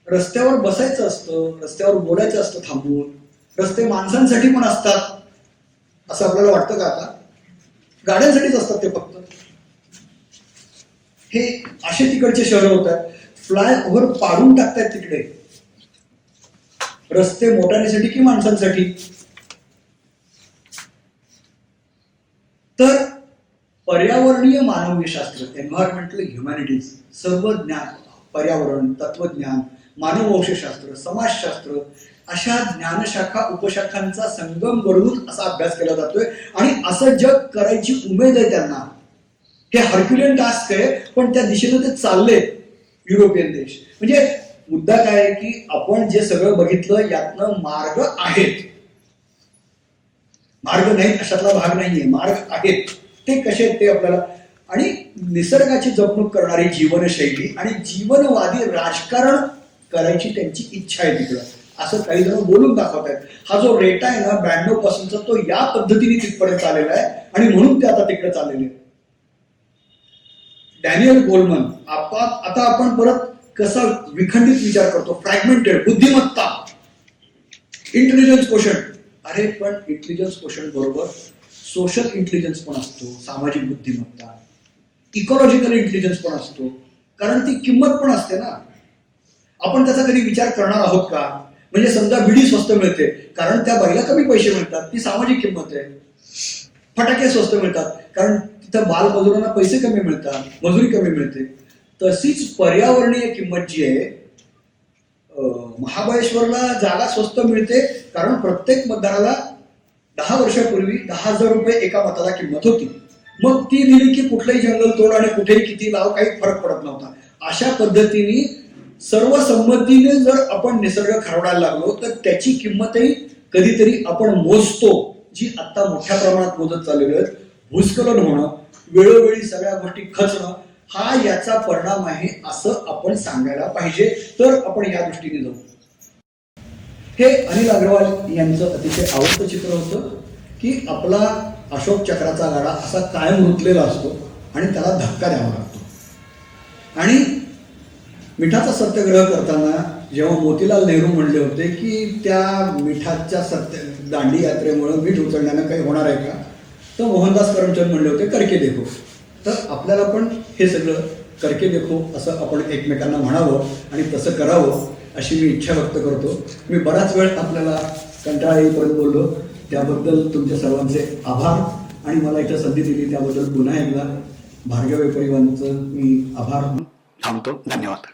रस्त्यावर बसायचं असतं, रस्त्यावर बोलायचं असतं थांबून. रस्ते माणसांसाठी पण असतात असं आपल्याला वाटतं का? आता गाड्यांसाठीच असतात ते फक्त. हे असे तिकडचे शहर होत आहेत. फ्लायओव्हर पाडून टाकतायत तिकडे. रस्ते मोटारीसाठी की माणसांसाठी? तर पर्यावरणीय मानवशास्त्र, एन्व्हायरमेंटल ह्युमॅनिटीज, सर्व ज्ञान, पर्यावरण, तत्वज्ञान, मानववंशशास्त्र, समाजशास्त्र अशा ज्ञानशाखा उपशाखांचा संगम घडवून असा अभ्यास केला जातोय. आणि असं जग करायची उमेद आहे त्यांना. हे हरक्युलियन टास्क आहे, पण त्या दिशेने ते चालले युरोपियन देश. म्हणजे मुद्दा काय आहे की आपण जे सगळं बघितलं यातनं मार्ग आहेत. मार्ग नाहीत अशातला भाग नाहीये. मार्ग आहेत. ते कसे आहेत ते आपल्याला. आणि निसर्गाची जपणूक करणारी जीवनशैली आणि जीवनवादी राजकारण करायची त्यांची इच्छा आहे तिकडं, असं काही जण बोलून दाखवत आहेत. हा जो रेटा आहे ना 92 पासूनचा, तो या पद्धतीने तिथपर्यंत आलेला आहे आणि म्हणून ते आता तिकडे चाललेले आहेत. डॅनियल गोलमन, आता आपण परत कसा विखंडित विचार करतो, फ्रॅगमेंटेड बुद्धिमत्ता, इंटेलिजन्स क्वोशंट. अरे पण इंटेलिजन्स क्वोशंट बरोबर सोशल इंटेलिजन्स पण असतो, सामाजिक बुद्धिमत्ता, इकॉलॉजिकल इंटेलिजन्स पण असतो. कारण ती किंमत पण असते ना. आपण त्याचा कधी विचार करणार आहोत का? म्हणजे समजा बिडी स्वस्त मिळते कारण त्या बाईला कमी पैसे मिळतात, ती सामाजिक किंमत आहे. फटाके स्वस्त मिळतात कारण तिथं बालमजुरांना पैसे कमी मिळतात, मजुरी कमी मिळते. तशीच पर्यावरणीय किंमत जी आहे, महाबळेश्वरला जागा स्वस्त मिळते कारण प्रत्येक मतदाराला 10 वर्षापूर्वी 10,000 रुपये एका मताला किंमत होती. मग ती दिली की कुठलंही जंगल तोड आणि कुठेही किती लाव, काही फरक पडत नव्हता. अशा पद्धतीने सर्वसंमतीने जर आपण निसर्ग खरवडायला लागलो तर त्याची किंमतही कधीतरी आपण मोजतो, जी आता मोठ्या प्रमाणात मोजत चाललेली आहे. भूस्खलन होणं, वेळोवेळी सगळ्या गोष्टी खचणं, हा याचा परिणाम आहे असं आपण सांगायला पाहिजे. तर आपण या दृष्टीने जाऊ. हे अनिल अग्रवाल यांचं अतिशय आवडतं चित्र होतं की आपला अशोक चक्राचा गाडा असा कायम रुतलेला असतो आणि त्याला धक्का द्यावा लागतो. आणि मिठाचा सत्याग्रह करताना जेव्हा मोतीलाल नेहरू म्हणले होते की त्या मिठाच्या दांडी यात्रेमुळे मीठ उचलण्यानं काही होणार आहे का, तर मोहनदास करमचंद म्हणले होते करके देखो. तर आपल्याला पण हे सगळं करके देखो असं आपण एकमेकांना म्हणावं आणि तसं करावं अशी मी इच्छा व्यक्त करतो. मी बराच वेळ आपल्याला कंटाळा येईपर्यंत बोललो, त्याबद्दल तुमच्या सर्वांचे आभार. आणि मला इथं संधी दिली त्याबद्दल पुन्हा एकदा भार्गव परिवारांचं मी आभार थांबतो. धन्यवाद.